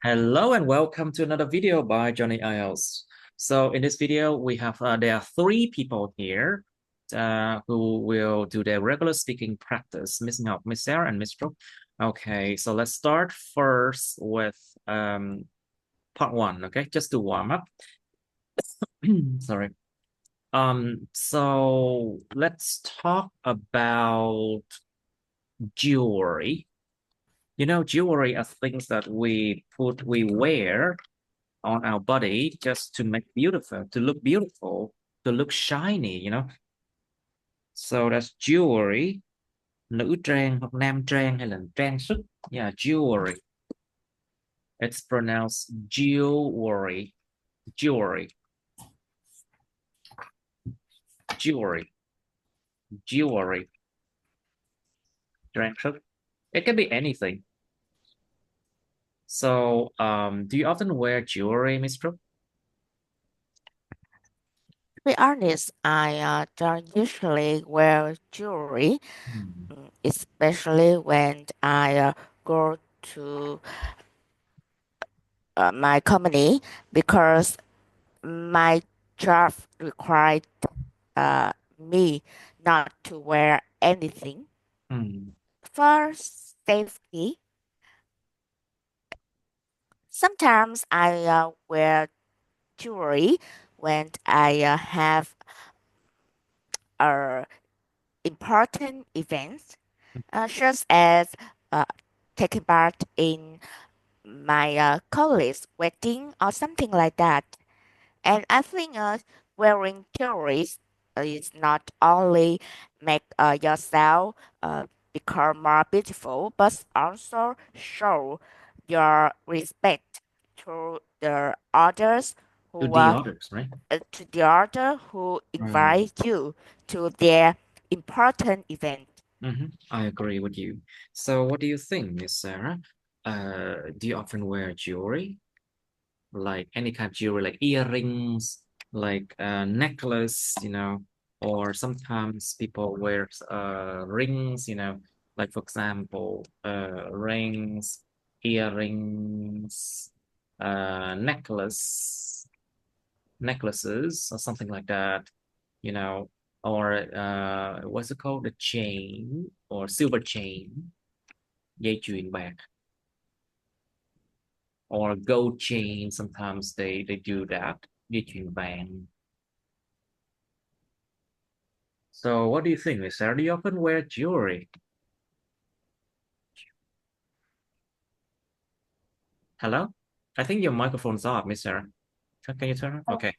Hello and welcome to another video by Johnny IELTS. So in this video, we have there are three people here who will do their regular speaking practice. Miss Ngọc, Miss Sarah, and Miss Brooke. Okay, so let's start first with part one. Okay, just to warm up. Sorry. So let's talk about jewelry. You know, jewelry are things that we wear on our body just to make beautiful, to look shiny, you know. So that's jewelry. Nữ trang hoặc nam trang hay là trang sức. Yeah, jewelry. It's pronounced jewelry. Jewelry. Jewelry. Jewelry. Trang sức. It can be anything. So, do you often wear jewelry, Miss Brooke? To be honest, I don't usually wear jewelry, especially when I go to my company because my job required me not to wear anything. For safety, sometimes I wear jewelry when I have important events, such as uh, taking part in my colleague's wedding or something like that. And I think wearing jewelry is not only make yourself become more beautiful, but also show your respect to the others To who the others, right? to the other who Right. invite you to their important event. I agree with you. So what do you think, Miss Sarah? Do you often wear jewelry? Like any kind of jewelry, like earrings, like a necklace, you know, or sometimes people wear rings, you know, like for example, rings, earrings, necklaces, or something like that, you know, or what's it called? The chain or silver chain, dây chuyền bạc, or gold chain. Sometimes they do that, dây chuyền vàng. So what do you think, Miss Sarah? Do you often wear jewelry? Hello? I think your microphone's off, Miss Sarah. Can you turn it? Okay.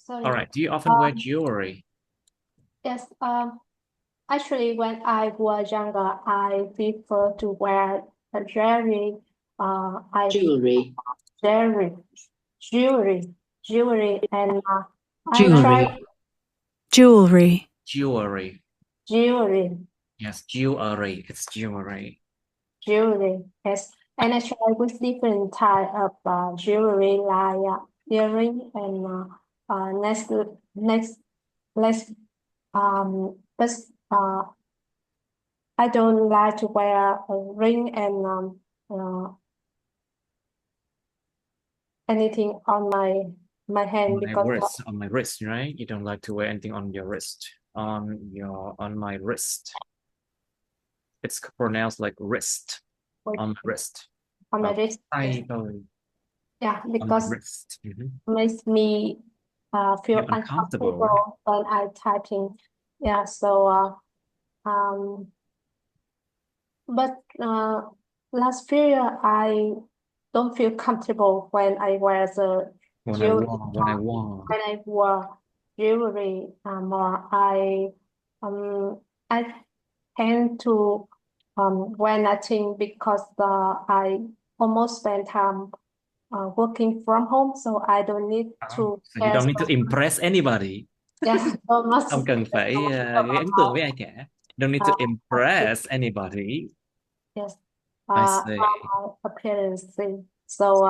All Sorry. right. Do you often wear jewelry? Yes. Actually, when I was younger, I prefer to wear a jewelry. Jewelry. Jewelry, jewelry, and I Jewelry. try Jewelry. Jewelry. jewelry, Yes, jewelry. It's jewelry. jewelry. Yes, and I try with different type of jewelry like earring and next but I don't like to wear a ring and anything on my hand because On my wrist, right? You don't like to wear anything on your wrist. On my wrist. It's pronounced like wrist. On my wrist. on my wrist. Tay Yes. thôi. Yeah, On my because wrist. makes me feel You're uncomfortable, right? uncomfortable when I typing. Yeah, so but last period I don't feel comfortable when I wear the jewelry. When I wore. When I wore jewelry more, I tend to wear nothing because I almost spend time working from home, so I don't need to So you don't need to impress anybody. yes, so much. Không cần phải gây ấn tượng với ai cả. Don't need to impress anybody. Yes, I see. appearance. So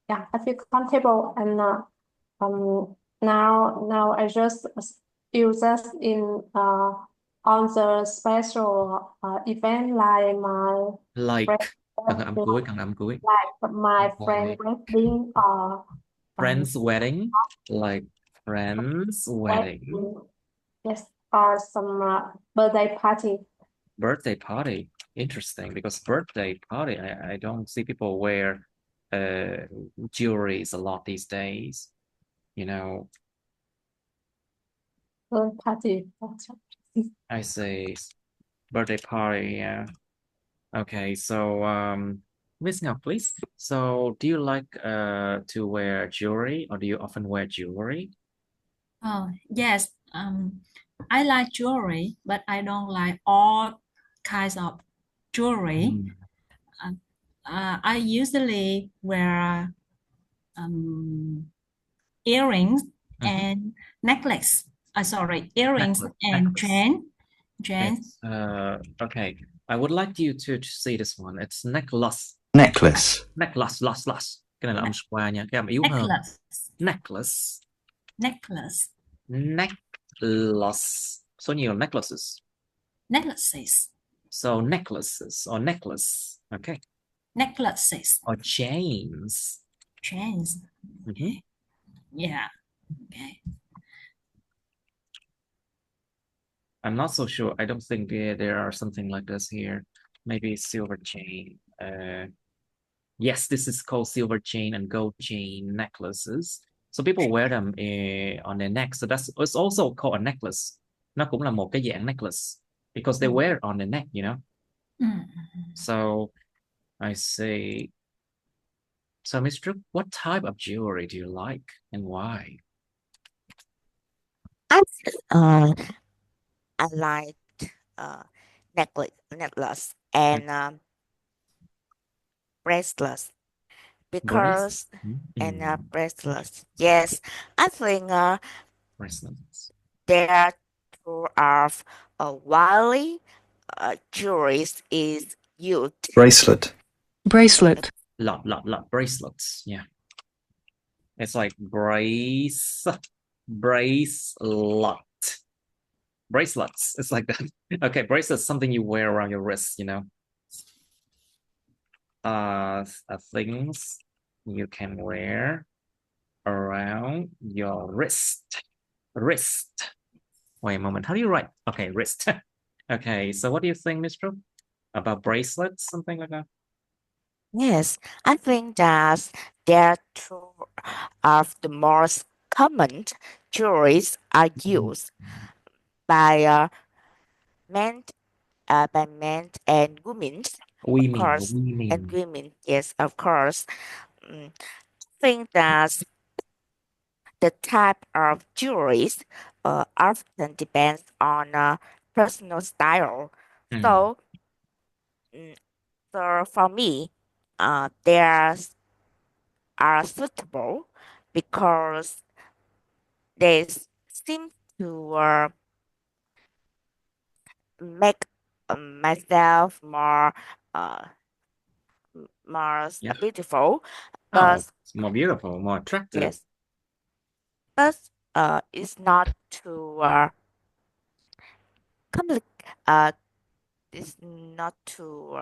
yeah, I feel comfortable and now I just use this in on the special event like my Like Cần âm cuối. like my friend Like wedding or friend's wedding, like friend's wedding. yes, or some birthday party. Birthday party. Interesting, because birthday party, I don't see people wear jewelries a lot these days. You know, Party. I say birthday party, yeah. Okay, so Miss Ngọc, please. So do you like to wear jewelry, or do you often wear jewelry? Oh, yes. I like jewelry, but I don't like all kinds of jewelry. I usually wear earrings and necklace. Earrings and chain. Okay. I would like you to see this one. It's necklace. Necklace. Necklace, loss. Cái này là âm qua nha. Cái âm yếu hơn. Necklace. Necklace. Necklace. Số nhiều necklaces. Necklaces. So necklaces or necklace. Okay. Necklaces. Or chains. Chains. Yeah. Okay. I'm not so sure. I don't think there are something like this here. Maybe silver chain. Yes, this is called silver chain and gold chain necklaces. So people wear them on their neck. So it's also called a necklace. Nó cũng là một cái dạng necklace because they wear it on their neck, you know. So I say, so Miss Trúc, what type of jewelry do you like and why? I like necklace and bracelets because bracelets. Yes, I think bracelets. There are two of widely jewelries is used. Bracelet. Lot bracelets. Yeah. It's like bracelet. Bracelets. It's like that. Okay, bracelets, something you wear around your wrist, you know. Things you can wear around your wrist. Wait a moment. How do you write? Okay, wrist. Okay, so what do you think, Miss Trúc? About bracelets, something like that? Yes, I think that there are two of the most common jewelries are used by men and women. And women, yes, of course. I think that the type of jewelries often depends on personal style. So for me, they are suitable because they seem to make myself more beautiful. But it's more beautiful, more attractive. Yes, but it's not too it's not too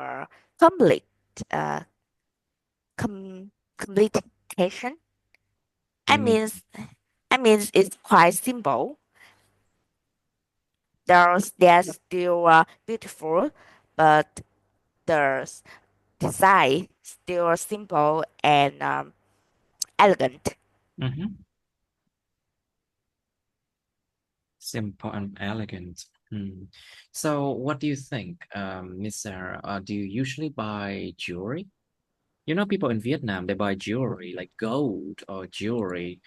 complication. I mean it's quite simple. They're still beautiful, but the design still simple and elegant. Simple and elegant. So what do you think, Miss Sarah? Do you usually buy jewelry? You know, people in Vietnam, they buy jewelry like gold or jewelry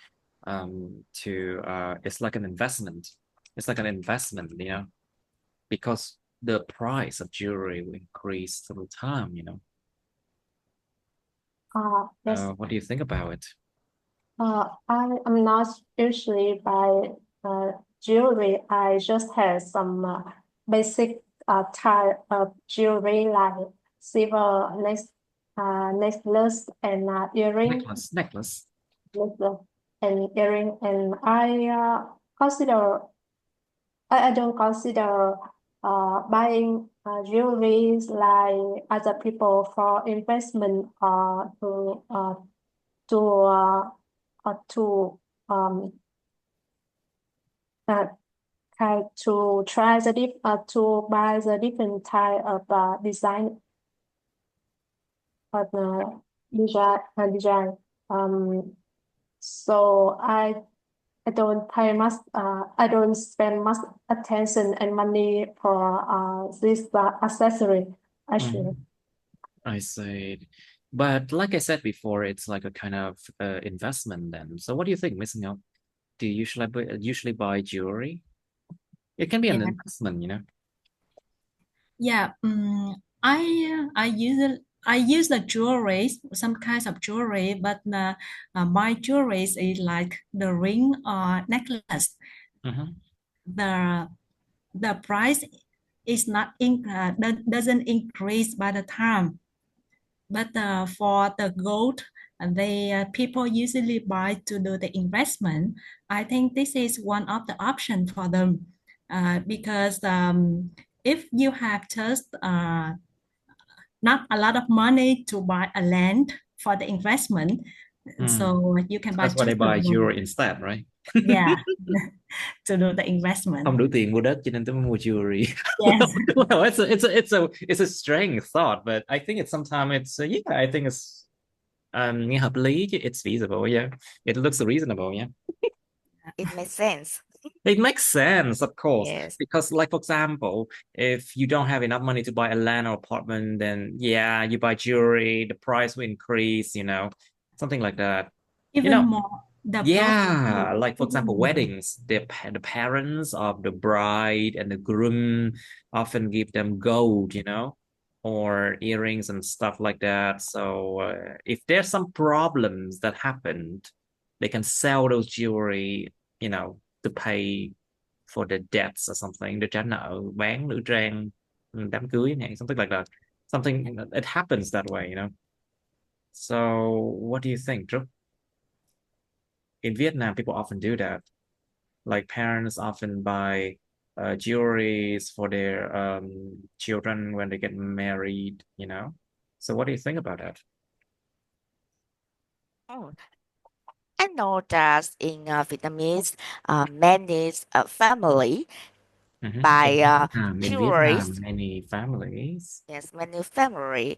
it's like an investment. It's like an investment, you know, because the price of jewelry will increase through time, you know. Yes. What do you think about it? I am not usually buy jewelry. I just have some basic type of jewelry like silver necklace and earring. Necklace. And earring, and I don't consider buying jewelries like other people for investment or to uh, try to try to buy the different type of design of design. So I don't pay much. I don't spend much attention and money for this accessory. Actually, I see. But like I said before, it's like a kind of investment then. So what do you think, Missing Out? Do you usually buy jewelry? It can be an Yeah. investment, you know. Yeah, I use the jewelry, some kinds of jewelry, but my jewelry is like the ring or necklace. Mhm. The price is not doesn't increase by the time, but for the gold, people usually buy to do the investment. I think this is one of the options for them, because if you have just not a lot of money to buy a land for the investment, so you can buy That's why they just the buy gold. jewelry instead, right? Yeah, to do the investment. Không đủ tiền mua đất cho nên tôi mua jewelry. Yes. Well, it's a strange thought, but I think it's sometimes I think it's nghe hợp lý chứ, it's feasible, yeah. It looks reasonable, yeah. It makes sense. It makes sense, of course, Yes. because like for example, if you don't have enough money to buy a land or apartment, then yeah, you buy jewelry, the price will increase, you know, something like that. You Even know, more, the yeah, like for example, even more. weddings, the parents of the bride and the groom often give them gold, you know, or earrings and stuff like that. So if there's some problems that happened, they can sell those jewelry, you know, to pay for the debts or something, để trả nợ, bán nữ trang, đám cưới này, something like that. Something it happens that way, you know. So what do you think, Trúc? In Vietnam, people often do that. Like parents often buy jewelries for their children when they get married, you know. So what do you think about that? Oh, I know that in Vietnamese, many family buy In Vietnam, jewelries. many families. Yes, many families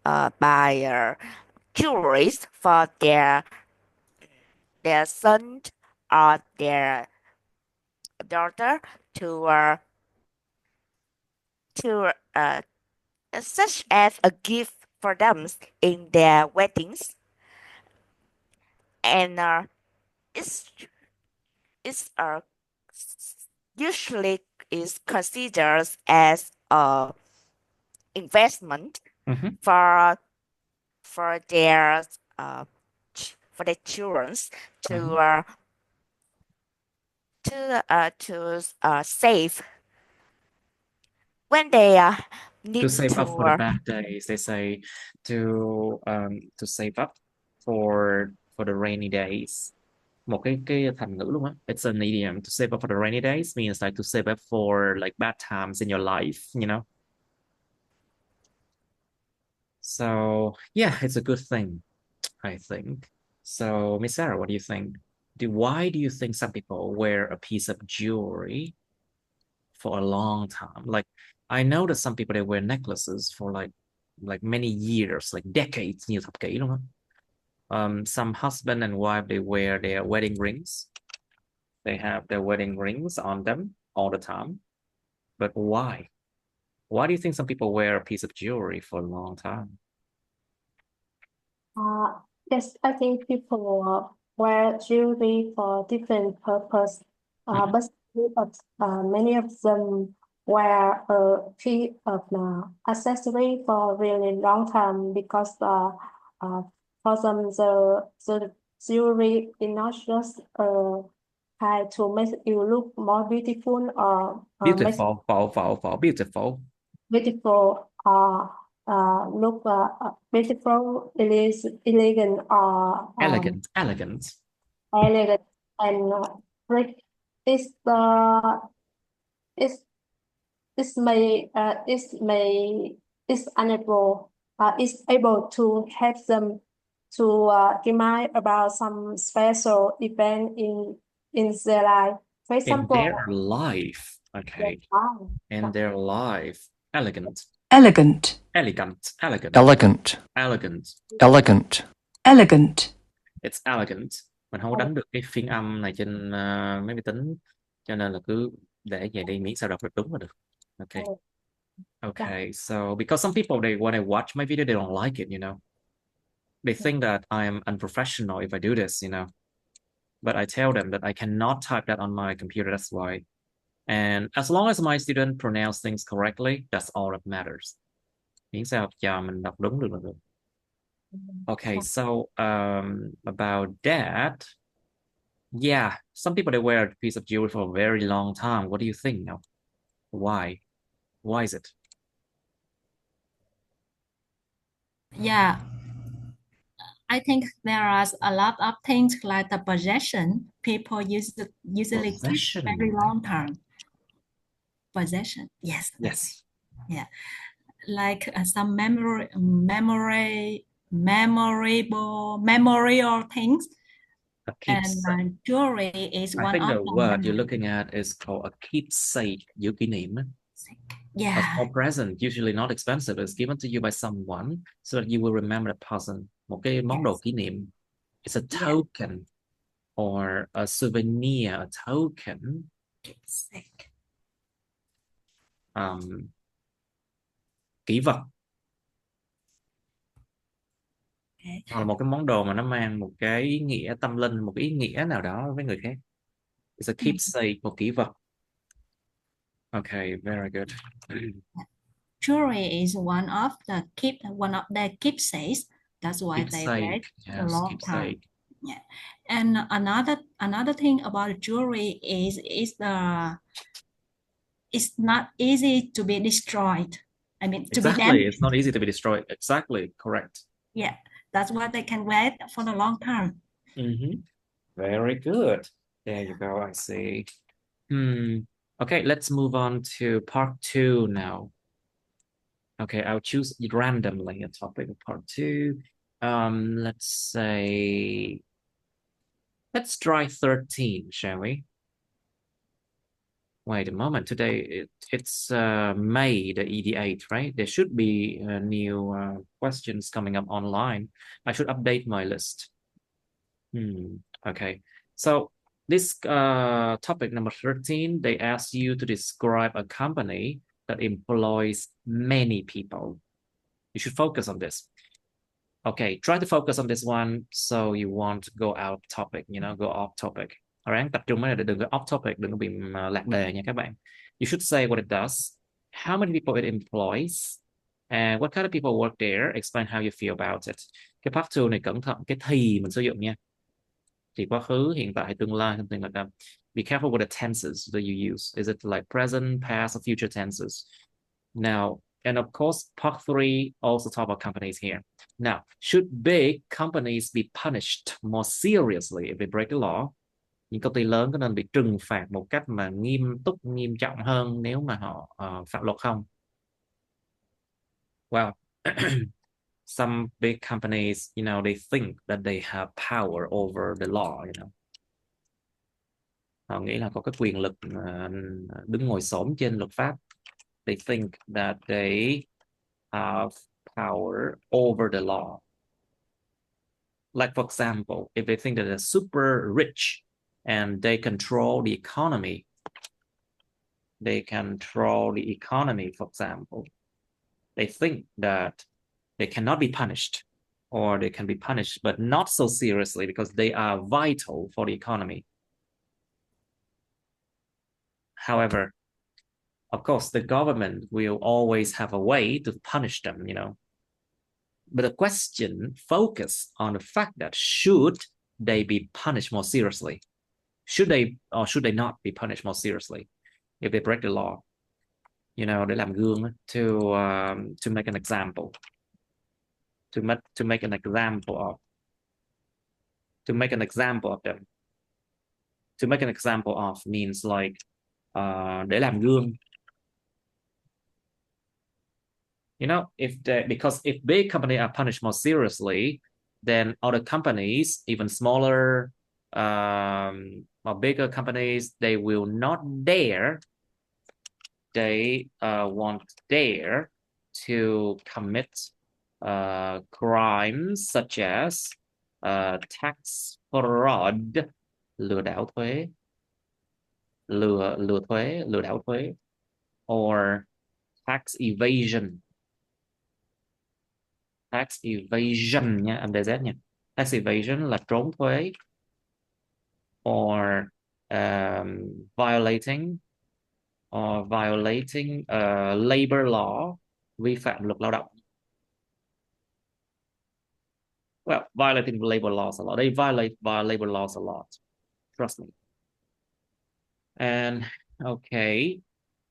buy jewelries for their son or their daughter to to such as a gift for them in their weddings, and it's it's usually is considered as a investment Mhm. for for their for their children to save when they need To save up for the to bad days, they say to save up for the rainy days. Một cái thành ngữ luôn á. It's an idiom. To save up for the rainy days means like to save up for like bad times in your life, you know. So yeah, it's a good thing, I think. So Miss Sarah, what do you think? Why do you think some people wear a piece of jewelry for a long time? Like I know that some people they wear necklaces for like many years, like decades, nhiều thập kỷ luôn á. Some husband and wife they wear their wedding rings. They have their wedding rings on them all the time. But why? Why do you think some people wear a piece of jewelry for a long time? yes, I think people wear jewelry for different purpose. But many of them wear a piece of accessory for a really long time because for them the jewelry is not just try to make you look more beautiful or make Beautiful. beautiful look beautiful, elegant or Elegant. elegant and rich. It's the it's is unable is able to help them to remind about some special event in their life. For In example, their life. Okay. In their life. Elegant. Elegant. Elegant. Elegant. elegant, Elegant. elegant, Elegant. It's elegant. Mình không có đánh được cái phiên âm này trên máy vi tính, cho nên là cứ để vậy đi, miễn sao đọc được đúng là được. Okay. Okay. So because some people, when I watch my video, they don't like it, you know. They think that I am unprofessional if I do this, you know. But I tell them that I cannot type that on my computer. That's why. And as long as my student pronounce things correctly, that's all that matters. Miễn sao cho mình đọc đúng được là được. Okay, so about that, yeah, some people, they wear a piece of jewelry for a very long time. What do you think now? Why? Why is it? Yeah, I think there are a lot of things like the possession. People usually keep Possession. very long term. Possession, yes. Yes. Yeah, like some memorable things. A And keepsake. jewelry is I one think of the them. word you're looking at is called a keepsake, giữ kỷ niệm. A Yeah, small present, usually not expensive, is given to you by someone so that you will remember the person. Một cái món đồ kỷ niệm. It's a token or a souvenir, a token. keepsake. Kỷ vật. Okay. Hoặc là một cái món đồ mà nó mang một cái ý nghĩa tâm linh, một cái ý nghĩa nào đó với người khác. It's a keepsake, một kỷ vật. Okay, very good. Jewelry is one of the keepsakes. That's why they wear it Keepsake, a yes, long time. keepsake. Yeah, and another thing about jewelry is it's not easy to be destroyed. I mean, to be Exactly, damaged. it's not easy to be destroyed. Exactly, correct. Yeah, that's why they can wear it for a long time. Very good. There you go, I see. Okay, let's move on to part 2 now. Okay, I'll choose randomly a topic of part 2. Let's say, let's try 13, shall we? Wait a moment. Today it's May the ED8, right? There should be new questions coming up online. I should update my list. Okay. So this topic number 13, they ask you to describe a company that employs many people. You should focus on this. Okay, try to focus on this one so you won't go out topic, you know, go off topic. Alright, tập trung để đừng có off topic, đừng có bị lạc đề nha các bạn. You should say what it does, how many people it employs, and what kind of people work there, explain how you feel about it. Cái part 2 này cẩn thận, cái thì mình sử dụng nha. Thì quá khứ, hiện tại, tương lai, something like that. Be careful with the tenses that you use. Is it like present, past, or future tenses? Now, and of course, part 3 also talk about companies here. Now, should big companies be punished more seriously if they break the law? Những công ty lớn có nên bị trừng phạt một cách mà nghiêm túc, nghiêm trọng hơn nếu mà họ phạm luật không? Well, some big companies, you know, they think that they have power over the law, you know. Họ nghĩ là có cái quyền lực đứng ngồi xổm trên luật pháp. They think that they have power over the law. Like, for example, if they think that they're super rich and they control the economy, for example, they think that they cannot be punished, or they can be punished, but not so seriously because they are vital for the economy. However, of course, the government will always have a way to punish them, you know. But the question focuses on the fact that should they be punished more seriously? Should they or should they not be punished more seriously if they break the law? You know, để làm gương to make an example. To make an example of them. To make an example of means like để làm gương. You know, because if big companies are punished more seriously, then other companies, even smaller or bigger companies, they will not dare. They won't dare to commit crimes such as tax fraud, lừa đảo thuế, lừa đảo thuế, or tax evasion. Tax evasion nha, âm DZ nha. Tax evasion là trốn thuế, or violating labor law, vi phạm luật lao động. Well, violating labor laws a lot. They violate labor laws a lot. Trust me. And okay,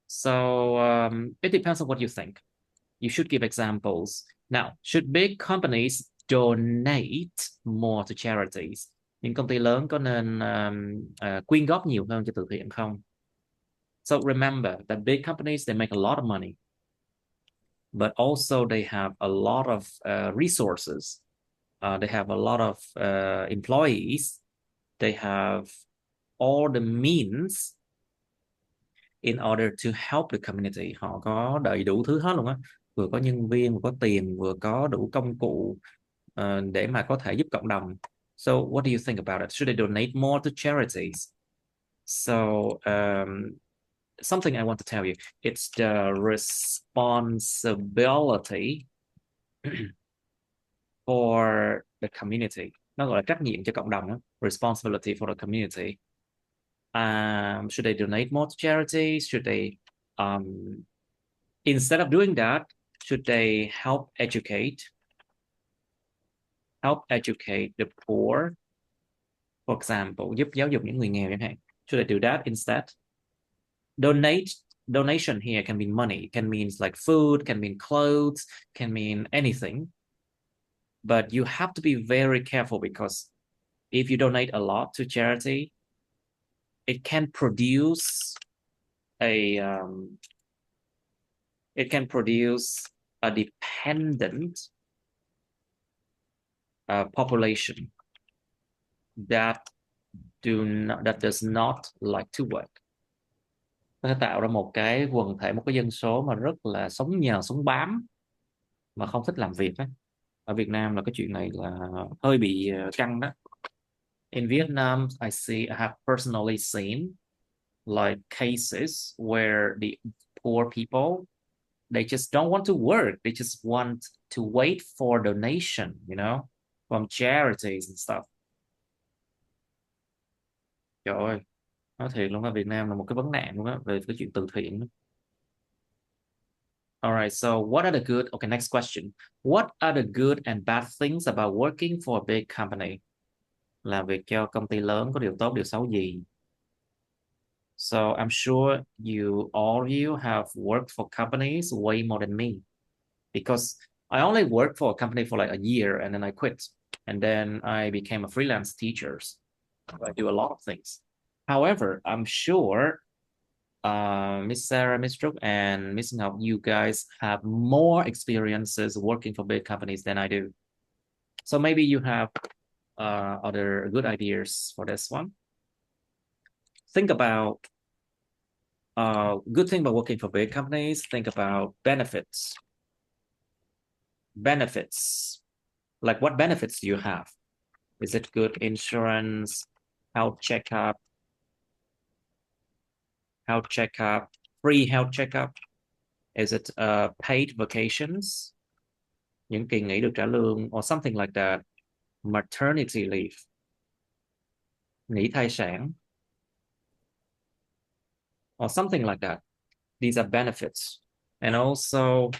so it depends on what you think. You should give examples. Now, should big companies donate more to charities? Những công ty lớn có nên quyên góp nhiều hơn cho từ thiện không? So remember that big companies, they make a lot of money, but also they have a lot of resources. They have a lot of employees. They have all the means in order to help the community. Họ có đầy đủ thứ hết luôn á. Vừa có nhân viên, vừa có tiền, vừa có đủ công cụ để mà có thể giúp cộng đồng. So what do you think about it? Should they donate more to charities? So something I want to tell you, it's the responsibility for the community. Nó gọi là trách nhiệm cho cộng đồng. Responsibility for the community. Should they donate more to charities? Should they, instead of doing that, should they help educate the poor? For example, giúp giáo dục những người nghèo chẳng hạn. Should they do that instead? Donation here can mean money, can mean like food, can mean clothes, can mean anything. But you have to be very careful, because if you donate a lot to charity, it can produce a dependent population that does not like to work. Nó sẽ tạo ra một cái quần thể, một cái dân số mà rất là sống nhờ sống bám, mà không thích làm việc ấy. Ở Việt Nam là cái chuyện này là hơi bị căng đó. In Vietnam, I have personally seen like cases where the poor people, they just don't want to work. They just want to wait for donation, from charities and stuff. Trời ơi, nói thiệt luôn, ở Việt Nam là một cái vấn nạn luôn á, về cái chuyện từ thiện. All right, so what are the good, okay, next question. What are the good and bad things about working for a big company? Làm việc cho công ty lớn có điều tốt, điều xấu gì? So I'm sure all of you have worked for companies way more than me, because I only worked for a company for like a year and then I quit. And then I became a freelance teacher. I do a lot of things. However, I'm sure Miss Sarah, Miss Trúc, and Miss Ngọc, you guys have more experiences working for big companies than I do. So maybe you have other good ideas for this one. Think about good thing about working for big companies. Think about benefits. Benefits. Like, what benefits do you have? Is it good insurance, health checkup, free health checkup? Is it paid vacations? Những kỳ nghỉ được trả lương, or something like that. Maternity leave. Nghỉ thai sản. Or something like that. These are benefits. And also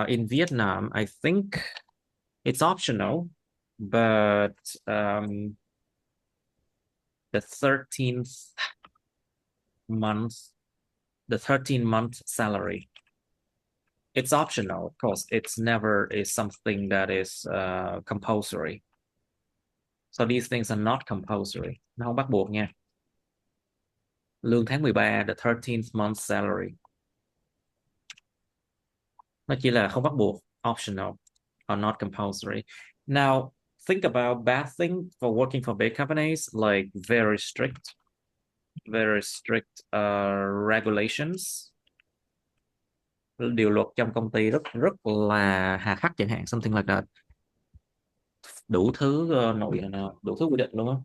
in Vietnam, I think it's optional, but the 13-month salary, it's optional. Of course, it's never is something that is compulsory. So these things are not compulsory. Nó không bắt buộc nha. Lương tháng 13, the 13th month salary. Nó chỉ là không bắt buộc, optional or not compulsory. Now, think about bad thing for working for big companies, like very strict regulations. Điều luật trong công ty rất rất là hà khắc chẳng hạn, something like that. Đủ thứ đủ thứ quy định luôn á.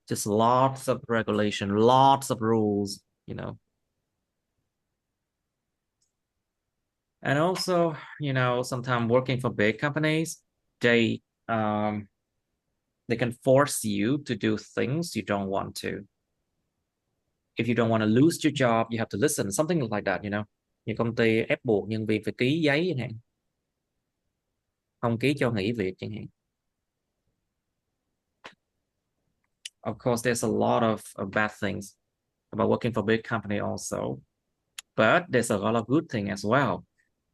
Just lots of regulation, lots of rules, you know. And also, you know, sometimes working for big companies, they can force you to do things you don't want to. If you don't want to lose your job, you have to listen, something like that, you know. Nhiều công ty ép buộc nhân viên phải ký giấy chẳng hạn, không ký cho nghỉ việc chẳng hạn. Of course, there's a lot of bad things about working for a big company also, but there's a lot of good thing as well.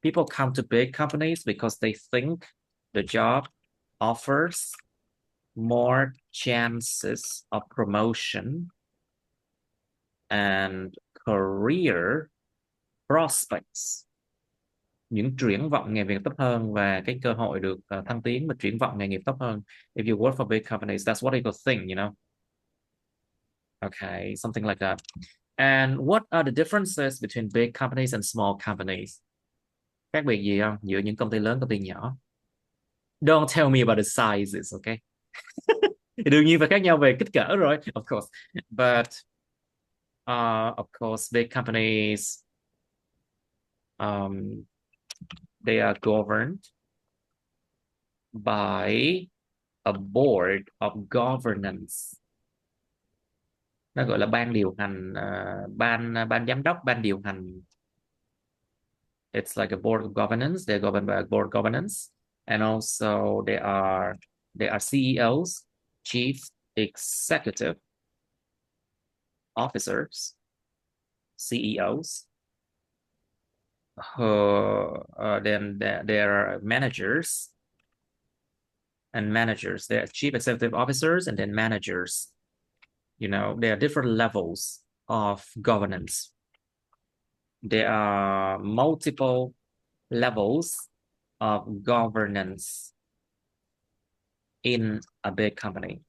People come to big companies because they think the job offers more chances of promotion and career prospects, những triển vọng nghề nghiệp tốt hơn và cái cơ hội được thăng tiến và triển vọng nghề nghiệp tốt hơn. If you work for big companies, that's what people think, you know. Okay, something like that. And what are the differences between big companies and small companies? Khác biệt gì không giữa những công ty lớn, công ty nhỏ? Don't tell me about the sizes, okay? Đương nhiên phải khác nhau về kích cỡ rồi, of course. But of course, big companies, they are governed by a board of governance. Nó gọi là ban điều hành, ban giám đốc, ban điều hành. It's like a board of governance. They're governed by a board of governance, and also they are CEOs, chief executive officers, CEOs. Then there are managers and managers. There are chief executive officers and then managers. You know, there are different levels of governance. There are multiple levels of governance in a big company.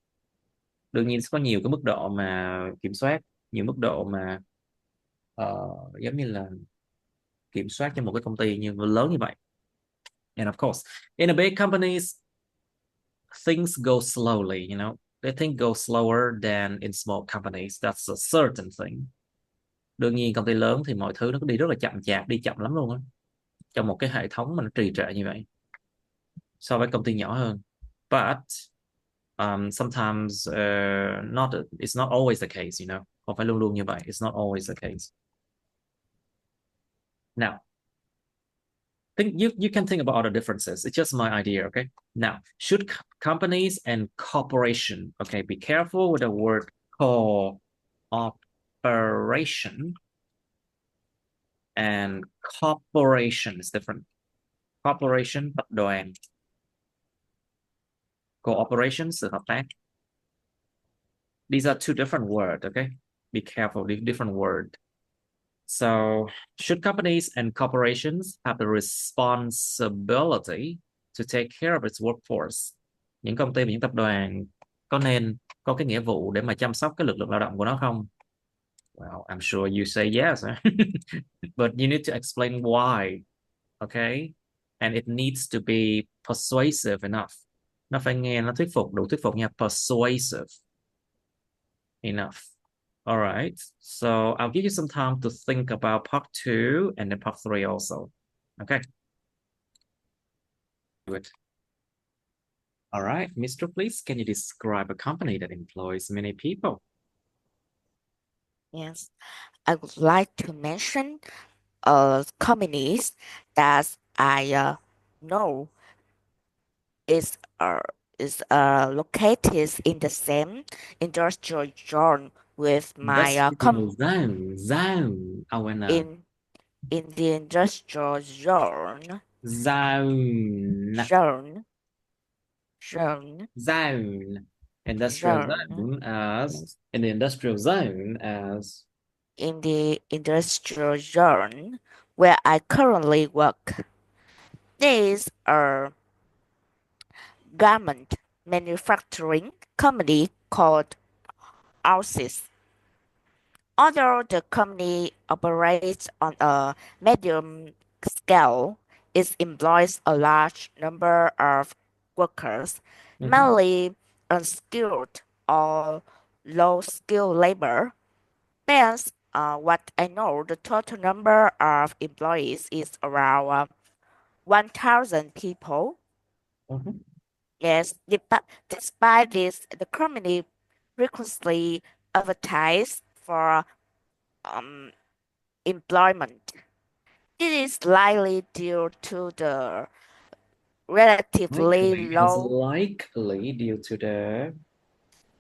Đương nhiên có nhiều cái mức độ mà kiểm soát, nhiều mức độ mà giống như là kiểm soát cho một cái công ty như lớn như vậy. And of course, in a big companies, things go slowly, you know. They think go slower than in small companies. That's a certain thing. Đương nhiên công ty lớn thì mọi thứ nó đi rất là chậm chạp, đi chậm lắm luôn á. Trong một cái hệ thống mà nó trì trệ như vậy, so với công ty nhỏ hơn. But sometimes it's not always the case, you know. Không phải luôn luôn như vậy. It's not always the case. Now, you can think about all the differences. It's just my idea, okay? Now, should companies and corporation, okay, be careful with the word cooperation and corporation is different. Corporation, tập đoàn. Cooperation, sự hợp tác. These are two different words, okay? Be careful, different word. So, should companies and corporations have the responsibility to take care of its workforce? Những công ty và những tập đoàn có nên có cái nghĩa vụ để mà chăm sóc cái lực lượng lao động của nó không? Well, I'm sure you say yes, but you need to explain why, okay? And it needs to be persuasive enough. Nó phải nghe nó thuyết phục, đủ thuyết phục nha, persuasive enough. All right, so I'll give you some time to think about part 2 and then part 3 also. Okay. Good. All right, Mr. Please, can you describe a company that employs many people? Yes, I would like to mention companies that I know is located in the same industrial zone with my Zone. Oh, and in the industrial zone. Zone. Industrial zone as in the industrial zone as in the industrial zone where I currently work. There is a garment manufacturing company called IELTS. Although the company operates on a medium scale, it employs a large number of workers, mainly unskilled or low-skilled labor. Based on what I know, the total number of employees is around 1,000 people. Mhm. Yes, despite this, the company frequently advertise for um, employment. It is likely due to the relatively Likely, it's low likely due to the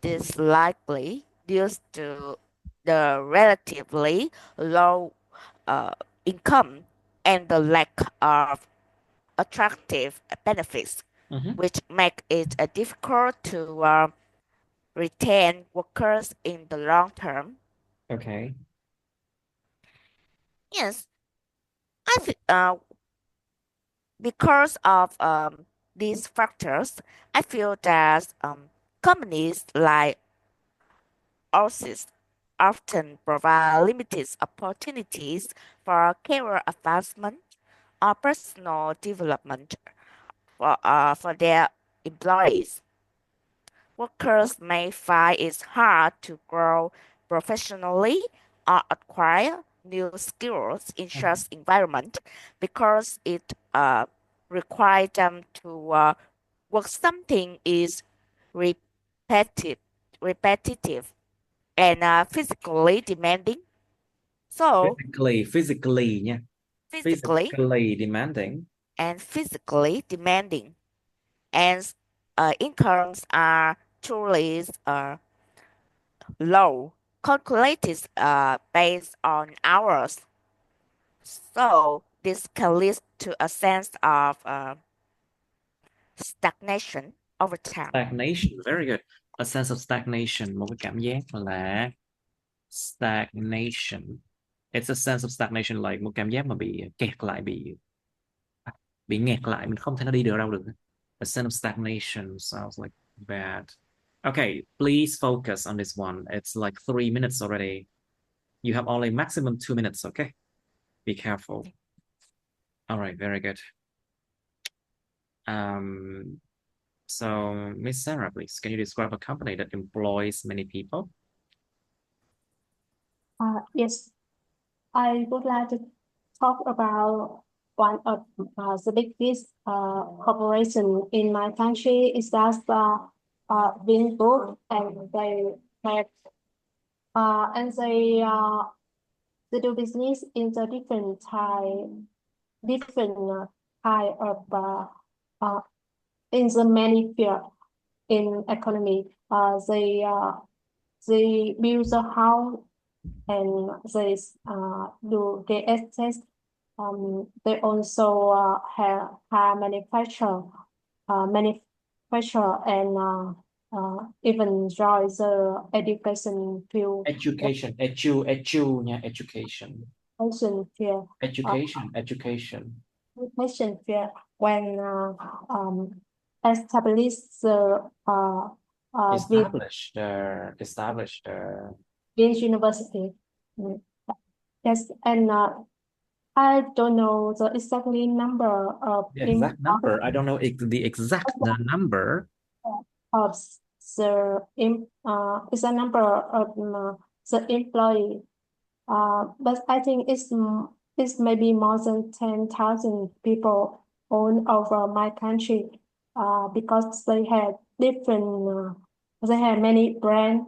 this likely due to the relatively low uh, income and the lack of attractive benefits, Mhm. which make it difficult to retain workers in the long term. Okay. Yes, because of these factors, I feel that companies like ours often provide limited opportunities for career advancement or personal development for their employees. Workers may find it hard to grow professionally or acquire new skills in such environment because it requires them to work something is repetitive, repetitive and physically demanding. So Physically nha. physically Physically demanding. physically demanding, and incomes are truly low, calculated based on hours. So this can lead to a sense of stagnation over time. Stagnation, very good. A sense of stagnation, một cái cảm giác là stagnation. It's a sense of stagnation, like một cảm giác mà bị kẹt lại, bị nghẹt lại, mình không thể nào đi được đâu được. A sense of stagnation sounds like bad. Okay, please focus on this one. It's like 3 minutes already. You have only maximum 2 minutes, okay? Be careful. All right, very good. So Miss Sarah, please, can you describe a company that employs many people? Yes, I would like to talk about one of the biggest corporation in my country is that Vingroup, and they have and they do business in the different type of in the many field in economy. They build the house and they do the access. They also have manufacture and even join the education field. Nha, education. Education field. Education. Education field when establish the Established. with university. Mm. Yes, and I don't know the exactly number of The exact number. I don't know the exact number. of the is a number of the employee. But I think it's maybe more than 10,000 people all over my country. Because they have different. They have many brand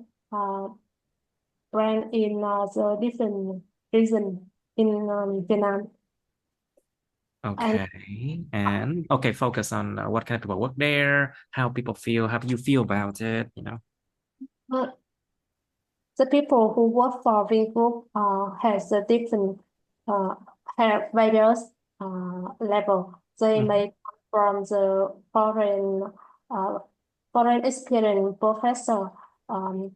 in the different region in Vietnam. Okay. And okay, focus on what kind of people work there, how people feel, how do you feel about it, you know? The people who work for Vingroup has a different have various level. They may come from the foreign experience professor or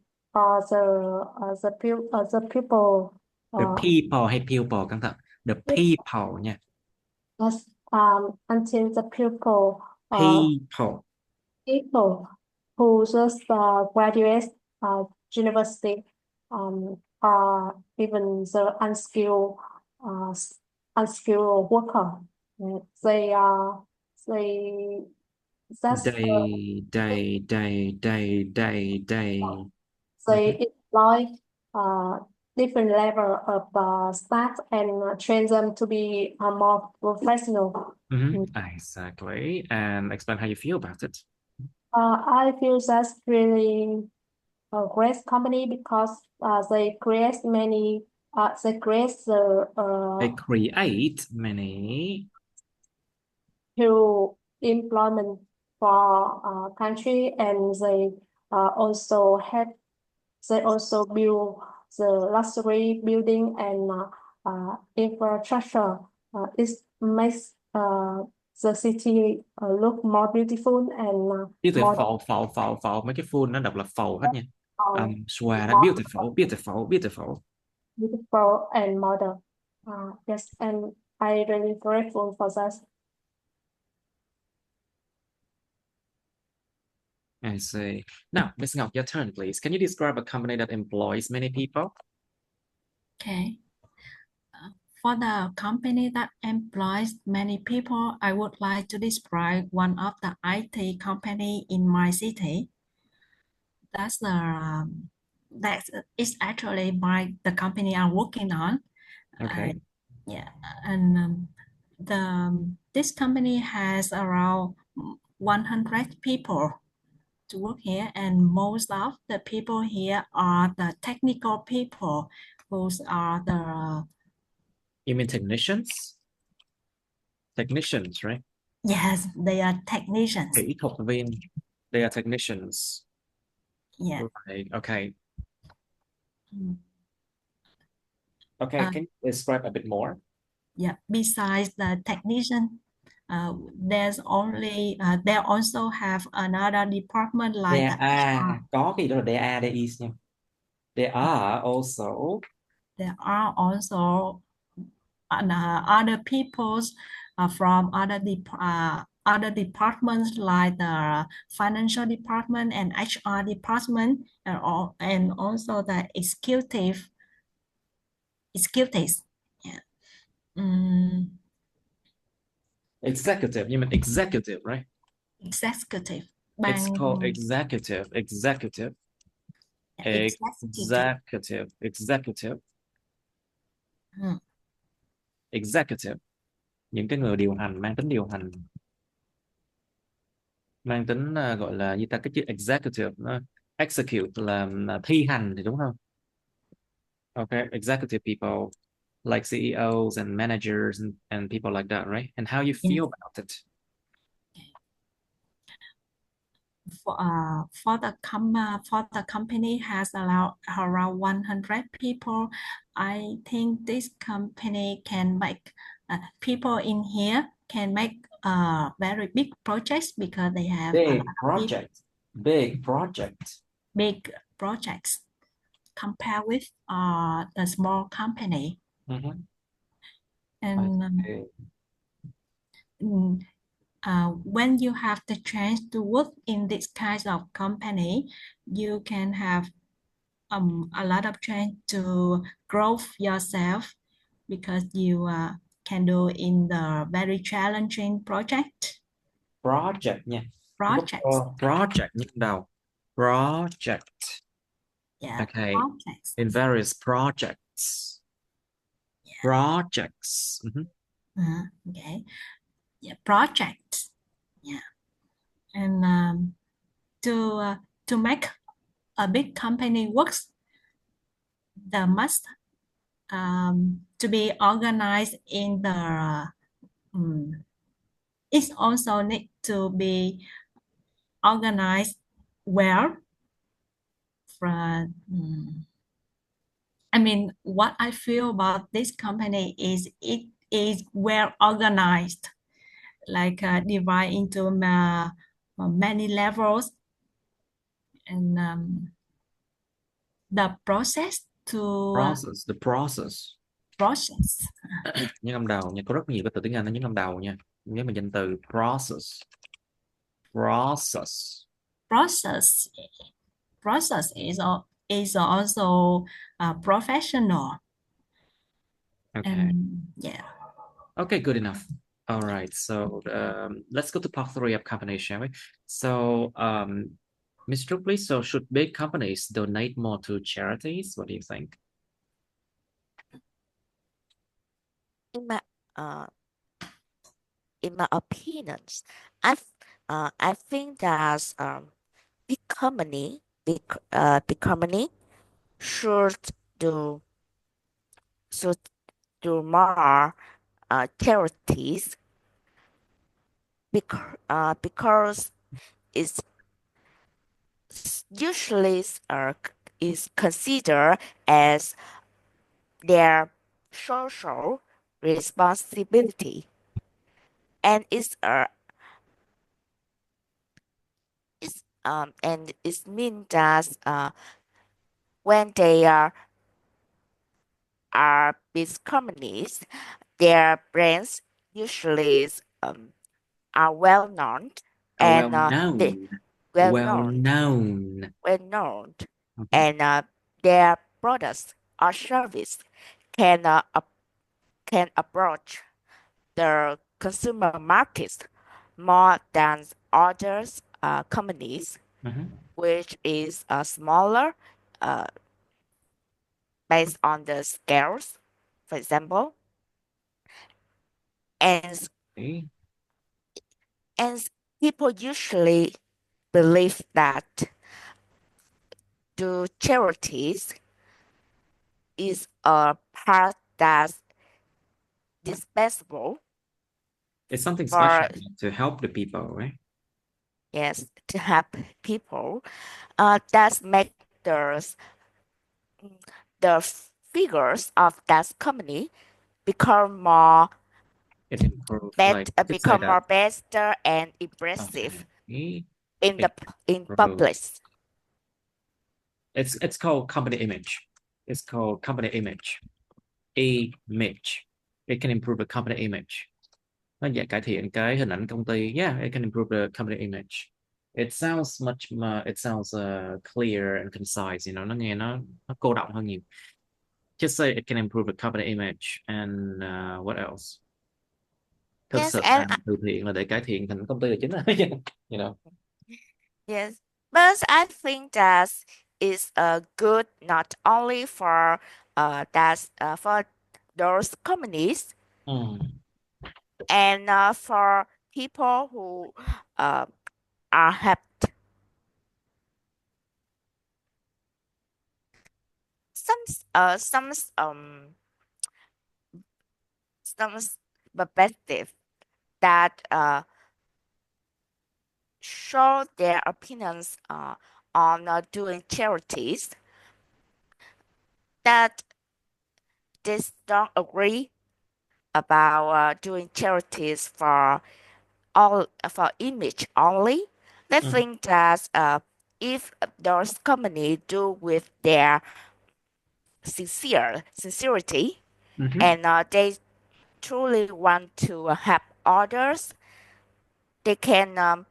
the people The people hay pupil, cẩn thận. The people nha. yes, until the People. people who just graduate university or even the uh, unskilled worker. They they just they employ different level of staff and train them to be more professional. Exactly. And explain how you feel about it. I feel that's really a great company because they create many they create They create many new employment for country, and they also help. They also build the luxury building and infrastructure. It makes the city look more beautiful and beautiful, more phàu mấy cái full nó đọc là phàu hết nha. Xoa đó, more beautiful. beautiful and modern. Yes, and I really grateful for that. I see. Now, Miss Ngọc, your turn, please. Can you describe a company that employs many people? Okay. For the company that employs many people, I would like to describe one of the IT company in my city. That is actually the company I'm working on. Okay. Yeah, and this company has around 100 people to work here, and most of the people here are the technical people, who are the You mean technicians? Technicians, right? yes, they are technicians. Kỹ thuật viên. They are technicians. Yeah. Right. Okay. Mm. Okay. Can you describe a bit more? Yeah. Besides the technician, they also have another department like There are, có cái gì đó là there are, there is nha. There are also other peoples from other departments like the financial department and HR department, and also the executives. Yeah. executive. You mean executive, right? Executive. It's called Bank. executive. Executive. Executive. Những cái người điều hành, mang tính điều hành, mang tính gọi là như ta, cái chữ executive nó execute là thi hành thì đúng không? Okay, executive people like CEOs and managers and people like that, right? And how you feel about it? For the company has around 100 people. I think this company can make people in here can make very big projects because they have big projects compared with the small company. And when you have the chance to work in this kind of company, you can have a lot of chance to grow yourself because you can do in the very challenging project. Project nha. Project. Project nhức đầu. Project. Yeah. Okay. Projects. In various projects. Yeah. Projects. Okay. Yeah. Projects. Yeah. And to make a big company works, the must to be organized in the it also need to be organized well. What I feel about this company is it is well organized, like divide into many levels, and the process. Nhớ ngâm đầu nha, có rất nhiều cái từ tiếng Anh nó nhớ ngâm đầu nha. Nếu mà danh từ process. Process. Process is also professional. Okay. And yeah. Okay, good enough. All right, so let's go to part 3 of company, shall we? So, Ms. Trúc, please, so should big companies donate more to charities? What do you think? In my uh in my opinions, I think that big company should do should do more charities because it's usually is considered as their social responsibility, and it means that when they are big companies, their brands usually are well known and Well they known. well Well known known. well known Mhm. and their products or service can can approach the consumer markets more than others companies, Mhm. which is smaller uh, based on the scales, for example, and Okay. and people usually believe that the charities is a part that's dispensable It's something for, special to help the people, right? yes, to help people. That make the figures of that company become more It improves, like, you could say become that. more better and impressive Okay. in It in improves. public. It's called company image. It's called company image. Image. It can improve the company image. Nó sẽ cải thiện cái hình ảnh công ty. Yeah, it can improve the company image. It sounds much more, it sounds clear and concise, nó nghe nó cô đọng hơn nhiều. Just say it can improve the company image and what else? Thực Yes, sự and làm từ thiện là để cải thiện hình công ty là chính. You know. yes, but I think that is good not only for for those companies and for people who are helped. Some uh some um some perspective that show their opinions on doing charities that they don't agree about doing charities for all for image only. They think that if those companies do with their sincerity and they truly want to help others, they can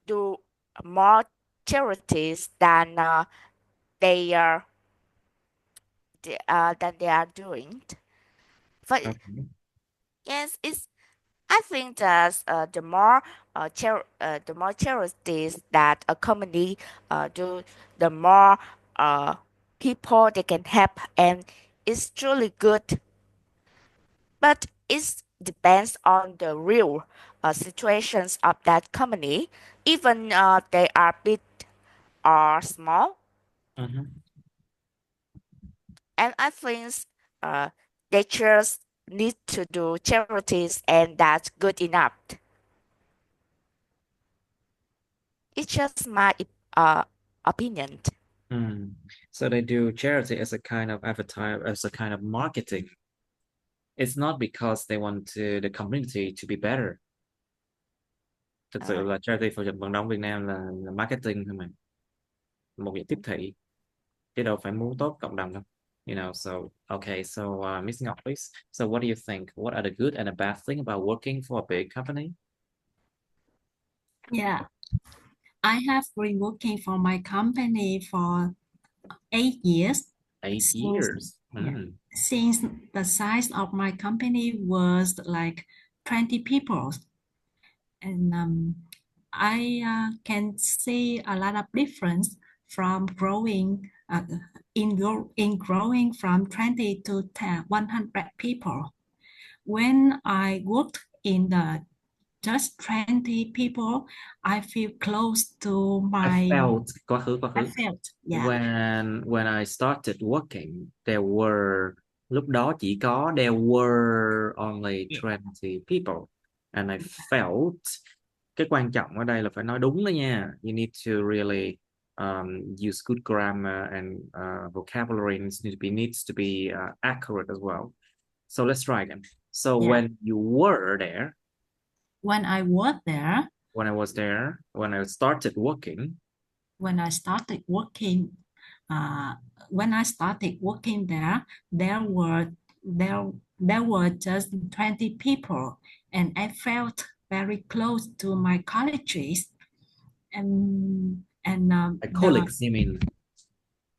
do more charities they are than they are doing. But Okay. yes, it's I think that the more charities that a company do, the more people they can help, and it's truly good. But it depends on the real situations of that company, even they are big or small. And I think uh, they just need to do charities, and that's good enough. It's just my opinion. So they do charity as a kind of advertise, as a kind of marketing. It's not because they want the community to be better. Thực sự là charity for vận động Việt Nam là marketing thôi mà, một việc tiếp thị chứ đâu phải muốn tốt cộng đồng đâu. You know, so okay, so Miss Ngọc, please. So what do you think? What are the good and the bad thing about working for a big company? Yeah, I have been working for my company for 8 years. 8 years. Yeah, since the size of my company was like 20 people, and I can see a lot of difference from growing in growing from 20 to 100 people. When I worked in the just 20 people, I feel close to my. Quá khứ. I felt, yeah. When I started working, lúc đó chỉ có there were only 20 people, and I felt, cái quan trọng ở đây là phải nói đúng đó nha. You need to really use good grammar and vocabulary needs to be accurate as well. So let's try again. So Yeah. when you were there, When I worked there, when I was there, when I started working, when I started working, there, there were just 20 people, and I felt very close to my colleagues, and colleagues, you mean?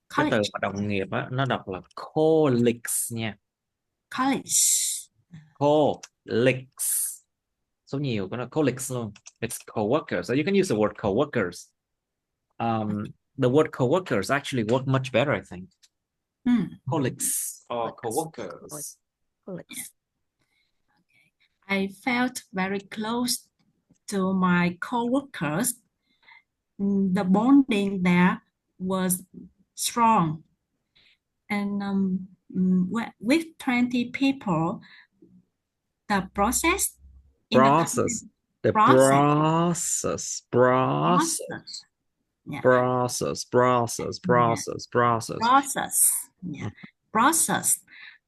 Cái từ college mà đồng nghiệp á, nó đọc là colleagues nha. colleagues. Colleagues. Số nhiều có là colleagues luôn. It's co-workers. So you can use the word co-workers. The word co-workers actually work much better, I think. Colleagues or co-workers. Colleagues. I felt very close to my co-workers. The bonding there was strong. And with 20 people, the process. Process. The process. Yeah. Process. Yeah. Process.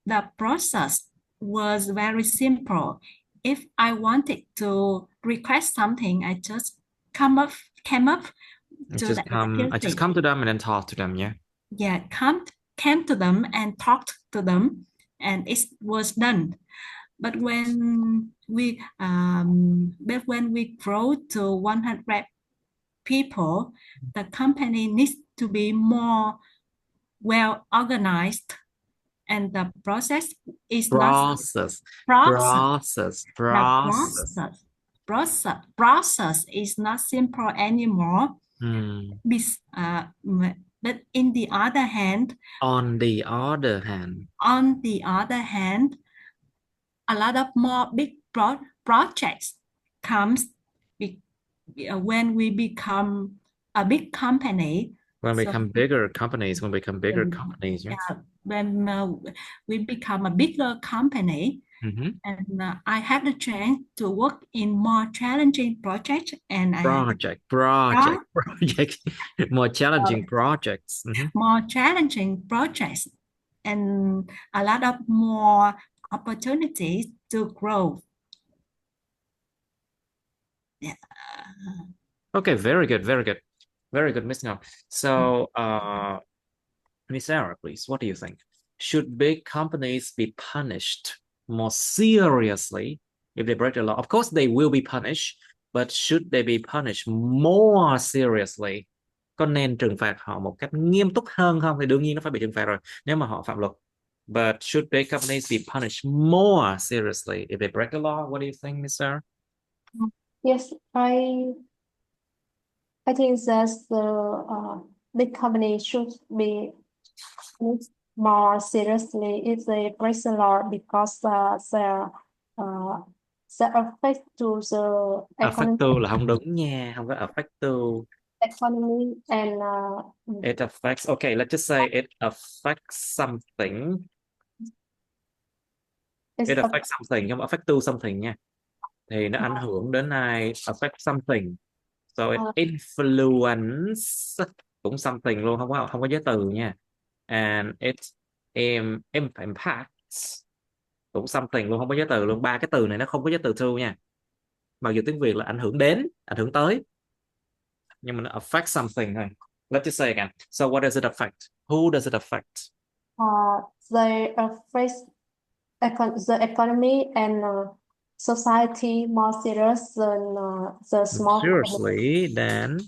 The process was very simple. If I wanted to request something, I just came up to the I just come to them and then talk to them, yeah? Yeah, came to them and talked to them, and it was done. But when we grow to 100 people, the company needs to be more well organized, and the process is Process is not simple anymore. But on the other hand, a lot of more big projects comes when we become a big company. When we become bigger companies, yeah. When we become a bigger company, and I had the chance to work in more challenging projects, and more challenging projects. More challenging projects, and a lot of more opportunities to grow. Yeah. Okay, very good, Miss Ngọc. So, Miss Sarah, please, what do you think? Should big companies be punished more seriously if they break the law? Of course, they will be punished, but should they be punished more seriously? Có nên trừng phạt họ một cách nghiêm túc hơn không? Thì đương nhiên nó phải bị trừng phạt rồi nếu mà họ phạm luật. But should big companies be punished more seriously if they break the law? What do you think, Miss Sarah? Yes, I think that the big company should be looked more seriously if they break the law because their affect to the Affect economy. to là không đúng nha, không có affect to. Economy and it affects. Okay, let's just say it affects something. It affects something, không affect to something nha. Thì nó ảnh hưởng đến ai? Affect something. So it influence cũng something luôn, không có giới từ nha. And it impacts cũng something luôn, không có giới từ luôn. Ba cái từ này nó không có giới từ to nha. Mặc dù tiếng Việt là ảnh hưởng đến, ảnh hưởng tới, nhưng mà nó affect something thôi. Let's just say again. So what does it affect? Who does it affect? They face the economy and society more serious than the small companies. Seriously, then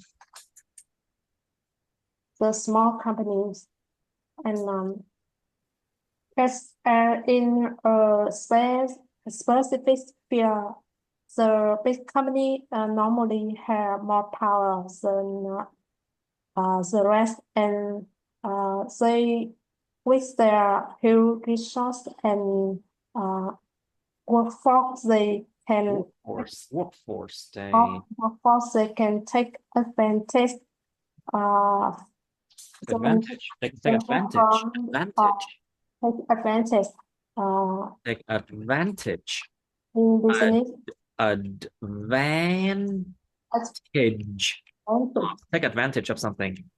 The small companies and as in a specific sphere, the big company normally have more power than the rest, and they, with their huge resource and workforce, they can workforce, they can take advantage take advantage, take advantage take advantage, in business. advantage, take advantage of something.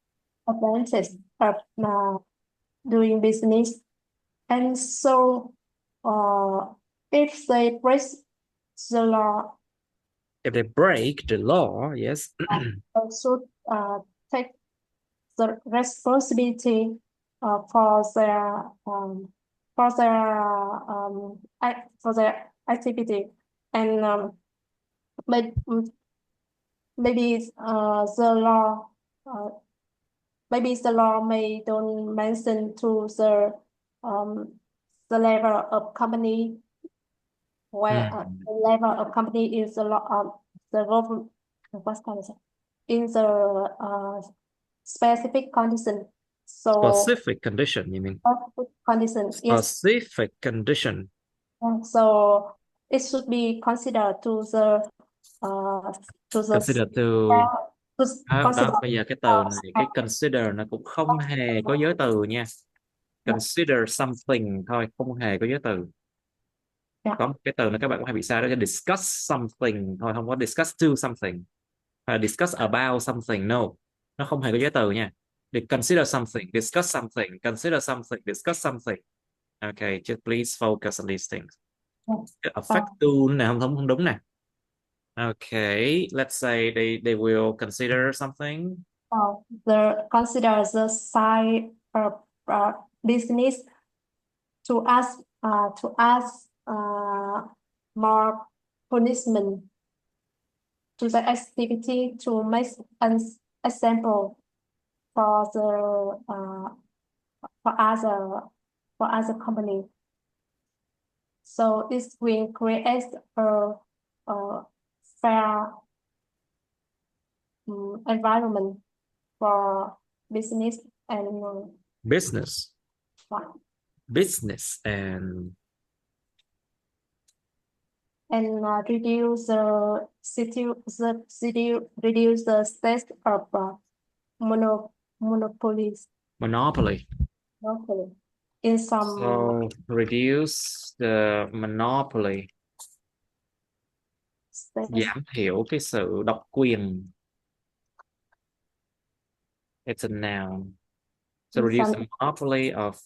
Advantage of doing business, and so if they break the law, If they break the law, yes, should take the responsibility for their for their activity, and maybe the law maybe the law may don't mention to the level of company where the level of company is the law of the government. What can I say? In the specific condition. So specific condition, you mean? specific condition, yes. Specific condition. So it should be considered to the Consider to đó, bây giờ cái từ này, cái consider nó cũng không hề có giới từ nha. Consider something thôi, không hề có giới từ. Có một cái từ này các bạn cũng hay bị sai đó, cái discuss something thôi, không có discuss to something. Discuss about something, no. Nó không hề có giới từ nha. Consider something, discuss something, consider something, discuss something. Okay, just please focus on these things. Affect to này không đúng nè. Okay, let's say they will consider something. Consider the side of business to ask more punishment to the activity to make an example for the for other company. So this will create a fair environment for business and Business and reduce the reduce the state of monopolies. Monopoly. In some So reduce the monopoly. Giảm thiểu cái sự độc quyền. It's a noun. So reduce the monopoly of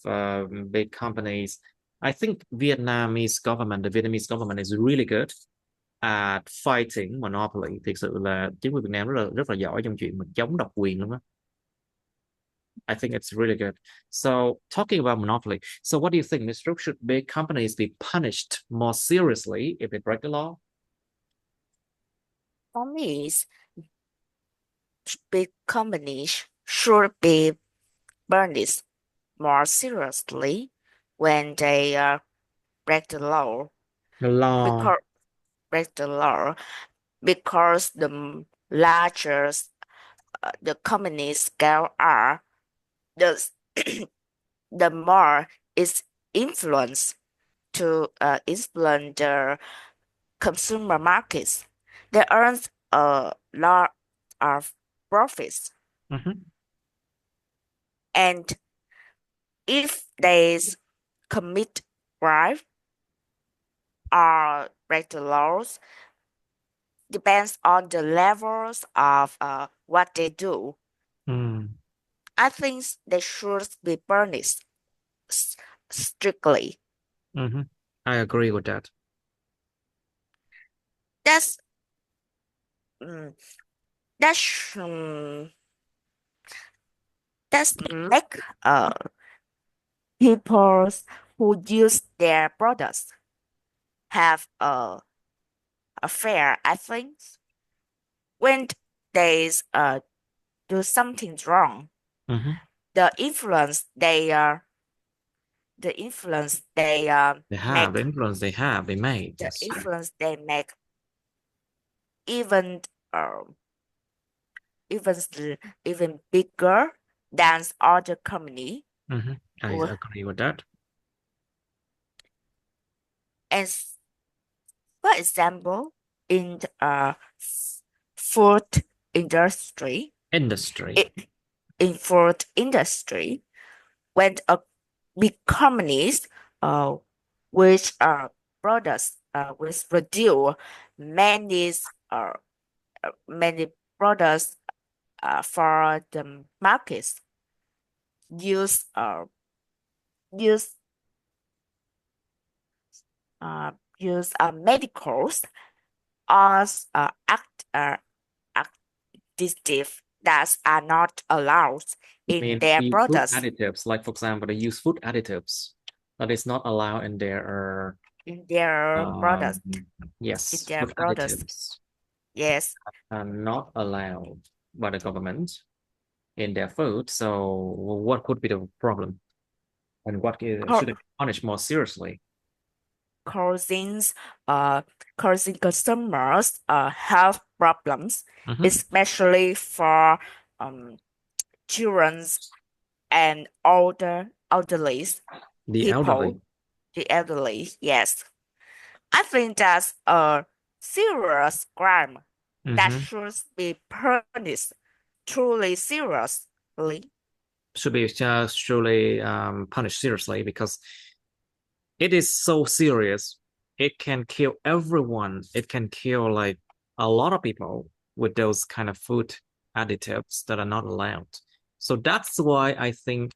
big companies. I think the Vietnamese government is really good at fighting monopoly. Thực sự là chính quyền Việt Nam rất là giỏi trong chuyện mà chống độc quyền luôn á. I think it's really good. So talking about monopoly, so what do you think, Ms. Trúc, should big companies be punished more seriously if they break the law? For me, big companies should be punished more seriously when they break the law. Break the law because the larger the company scale are, the more its influence to influence the consumer markets. They earn a lot of profits. And if they commit crime or break the laws, depends on the levels of what they do. I think they should be punished strictly. I agree with that. That's make people who use their products have a fair, I think. When they do something wrong, the influence they The influence they made. the That's true. influence they make even even bigger than other company. I agree with that. As for example, in the food industry, in food industry, when a big companies which products which produce many many products for the markets use medicals as additives that are not allowed in their Food products. additives, like for example, they use food additives that is not allowed in their products. Yes, In their food products. additives Yes. are not allowed by the government in their food. So what could be the problem? And what should be punished more seriously? Causing customers health problems, especially for children and elderly people. The elderly, yes. I think that's a serious crime that should be punished truly seriously. Should be surely punished seriously because it is so serious. It can kill everyone. It can kill like a lot of people with those kind of food additives that are not allowed. So that's why I think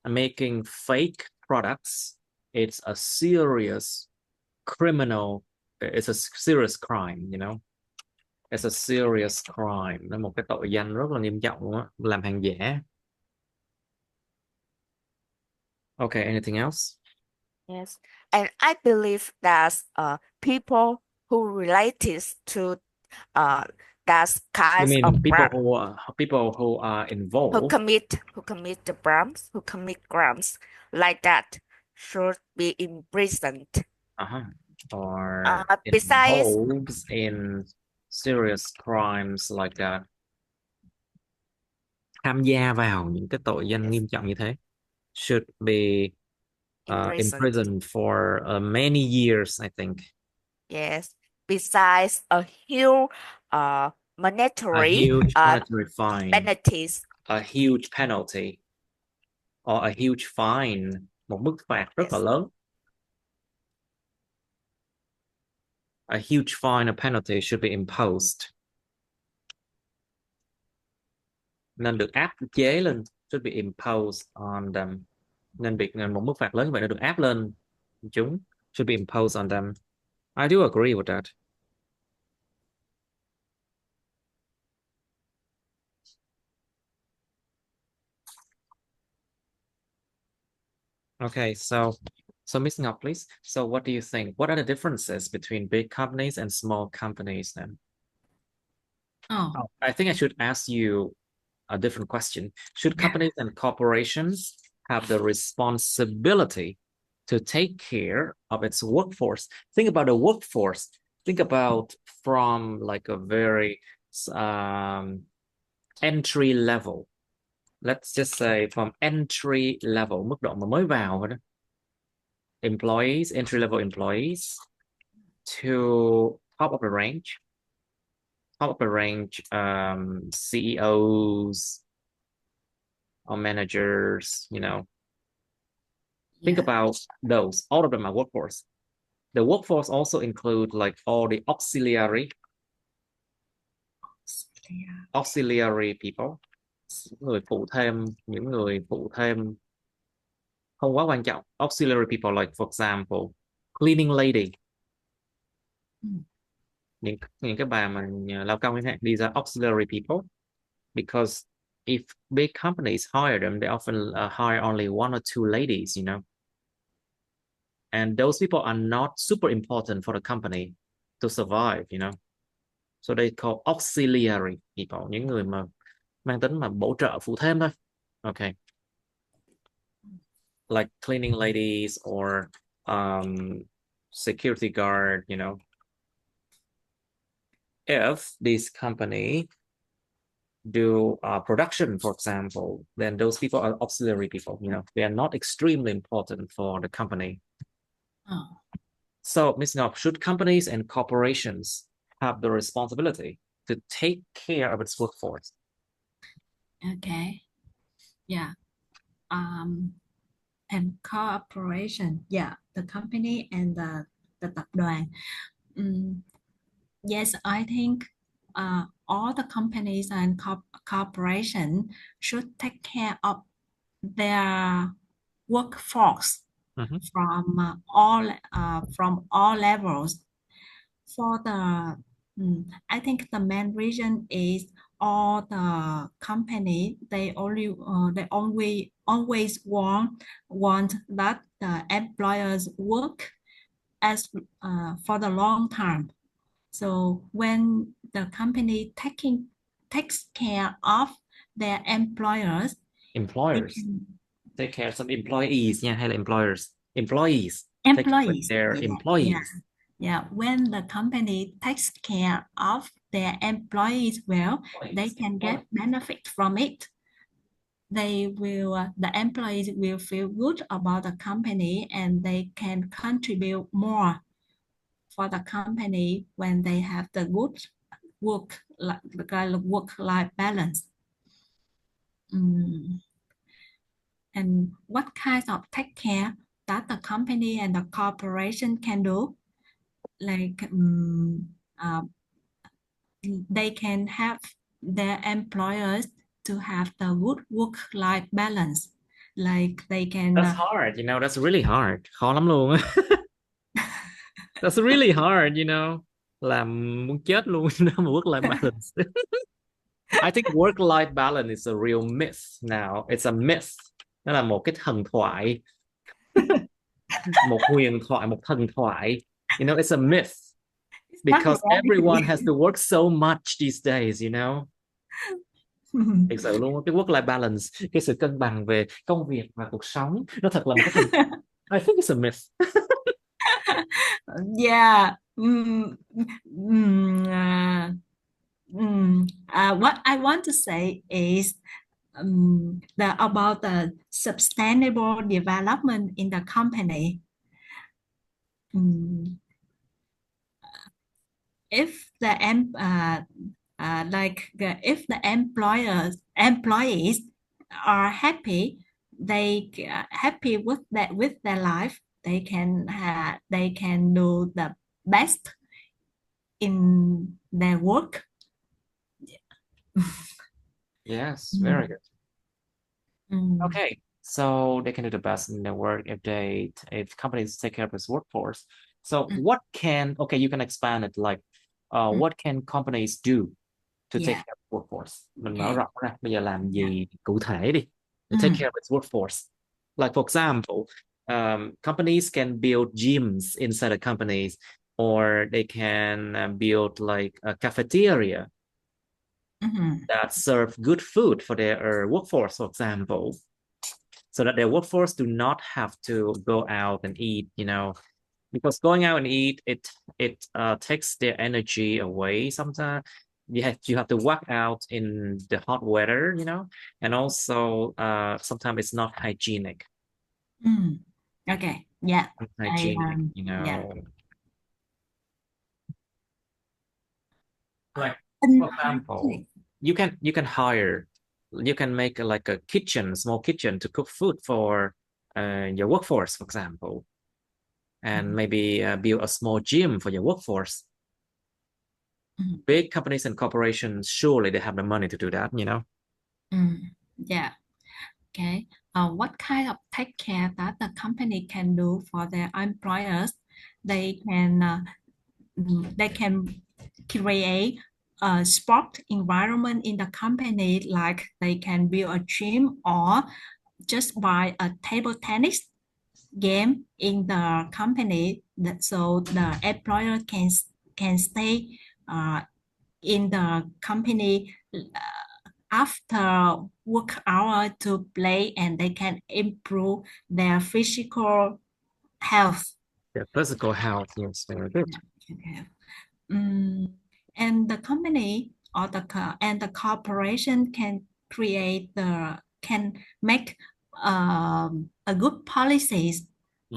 making fake products, it's a serious criminal, it's a serious crime, you know. It's a serious crime. Nó một cái tội danh rất là nghiêm trọng luôn á, làm hàng giả. Okay, anything else? Yes, and I believe that people who related to that kinds of people who are involved, who commit who commit crimes like that should be imprisoned. Or besides involved in serious crimes like that. Tham gia vào những cái tội danh nghiêm trọng như thế should be imprisoned for many years, I think. Yes. Besides a huge monetary fine, penalties, a huge penalty, or a huge fine, một mức phạt rất là lớn. A huge fine or penalty should be imposed. Nên được áp chế lên, should be imposed on them. Nên một mức phạt lớn như vậy nó được áp lên chúng, should be imposed on them. I do agree with that. Okay, so Miss Ngọc, please. So what do you think? What are the differences between big companies and small companies then? I think I should ask you a different question. Should companies and corporations have the responsibility to take care of its workforce? Think about the workforce. Think about from like a very entry level. Let's just say from entry level, mức độ mà mới vào thôi đó. Employees, entry level employees to top of the range. Top of the range CEOs or managers, you know. Think about those. All of them are workforce. The workforce also include like all the auxiliary people, những người phụ thêm không quá quan trọng. Auxiliary people, like for example, cleaning lady. Những cái bà mà lao công chẳng hạn, these are auxiliary people because if big companies hire them, they often hire only 1 or 2 ladies, and those people are not super important for the company to survive, So they call auxiliary people, những người mà mang tính mà bổ trợ phụ thêm thôi. Okay. Like cleaning ladies or security guard, If this company do production, for example, then those people are auxiliary people, they are not extremely important for the company. So, Ms. Ngọc, should companies and corporations have the responsibility to take care of its workforce? Okay. Yeah. And cooperation. Yeah, the company and the tập đoàn. Yes, I think all the companies and corporation should take care of their workforce from all levels. For the I think the main reason is all the company they always want that the employers work as for the long term. So when the company takes care of their employers, take care of some employees nha, hay là employees take care of their employees. Yeah, when the company takes care of their employees well, they can get benefit from it. The employees will feel good about the company and they can contribute more for the company when they have the good work-life balance. And what kinds of take care that the company and the corporation can do? Like they can have their employers to have the good work-life balance. Like they can. That's hard, that's really hard. Khó lắm luôn. That's really hard, Làm muốn chết luôn work-life balance. I think work-life balance is a real myth now. It's a myth. Nó là một cái thần thoại. Một huyền thoại, một thần thoại. It's a myth. Because everyone has to work so much these days, Thực sự luôn, cái work-life balance, cái sự cân bằng về công việc và cuộc sống, nó thật là một cái thần. I think it's a myth. Yeah. What I want to say is about the sustainable development in the company. If the if the employees are happy, they happy with their life, they can do the best in their work. Yes, very good. Okay, so they can do the best in their work if companies take care of its workforce. So what can, you can expand it, like what can companies do to take care of workforce? Mình mở rộng ra, bây giờ làm gì cụ thể đi to take care of its workforce. Like for example, companies can build gyms inside the companies, or they can build like a cafeteria that serve good food for their workforce, for example, so that their workforce do not have to go out and eat, because going out and eat, it takes their energy away. Sometimes you have to work out in the hot weather, and also sometimes it's not hygienic. Okay, yeah. Hygienic, Yeah. Like for example, you can hire, you can make like a small kitchen to cook food for your workforce, for example, and maybe build a small gym for your workforce. Big companies and corporations, surely they have the money to do that, Yeah. Okay. What kind of take care that the company can do for their employers? They can create sport environment in the company, like they can build a gym or just buy a table tennis game in the company, so the employer can stay in the company after work hour to play, and they can improve their physical health. Yeah, physical health, yes, very good. Okay. And the company or the corporation can make a good policies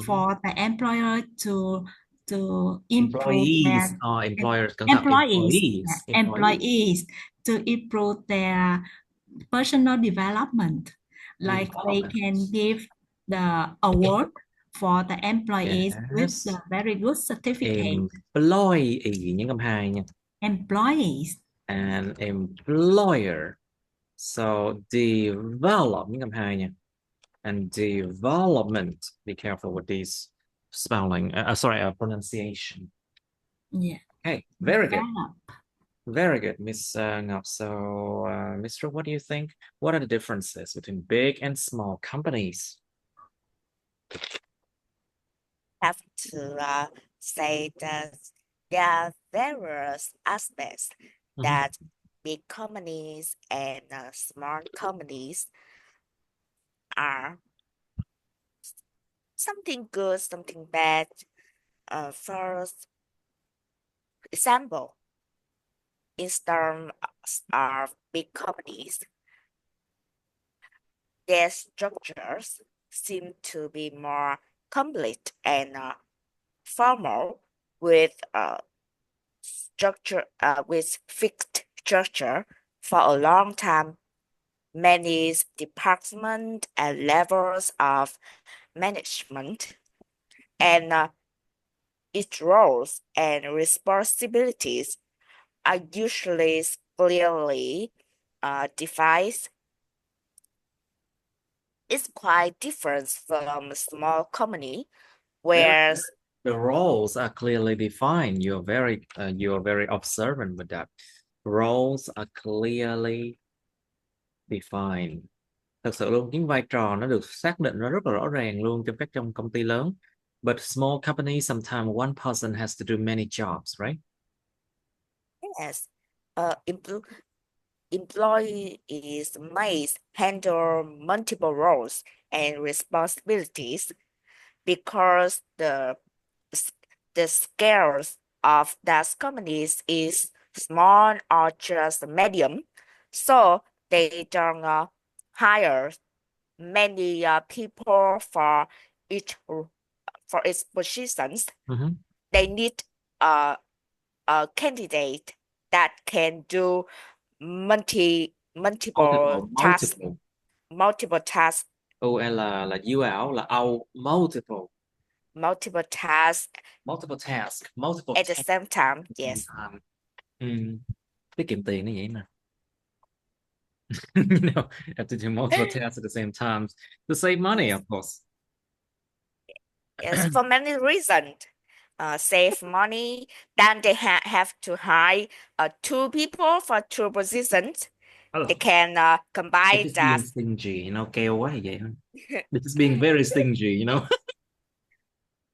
for the employer to improve Employees their or employers, cẩn thận, employees employees. employees to improve their personal development, like they can give the award for the employees with Yes. the very good certificate. Employee nhấn âm 2 nha. Employees. An employer. So develop nhấn âm 2 nha. And development. Be careful with these spelling. Pronunciation. Yeah. Okay, very good. Develop. Very good, Miss Ngọc. So, Mr. What do you think? What are the differences between big and small companies? Have to say that there are various aspects that big companies and small companies are something good, something bad. For example, in terms of big companies, their structures seem to be more complete and formal, with with fixed structure for a long time. Many departments and levels of management, and its roles and responsibilities are usually clearly defined. It's quite different from a small company, where The roles are clearly defined. You're very observant with that. Roles are clearly defined. Thật sự luôn, những vai trò nó được xác định nó rất là rõ ràng luôn trong công ty lớn. But small companies, sometimes one person has to do many jobs, right? yes, employees may handle multiple roles and responsibilities because the scales of that companies is small or just medium, so they don't hire many people for each positions. They need a candidate that can do multiple tasks. Multiple tasks. OL là dư ảo là multiple. Multiple tasks. Multiple tasks. Multiple at the same time. Yes. Tiết kiệm tiền nó vậy mà. You know, have to do multiple tasks at the same time to save money, of course. Yes, for many reasons. Save money. Then they have to hire two people for two positions. They can combine just that. being stingy, you know, keo quá vậy thôi. They're just being very stingy, you know.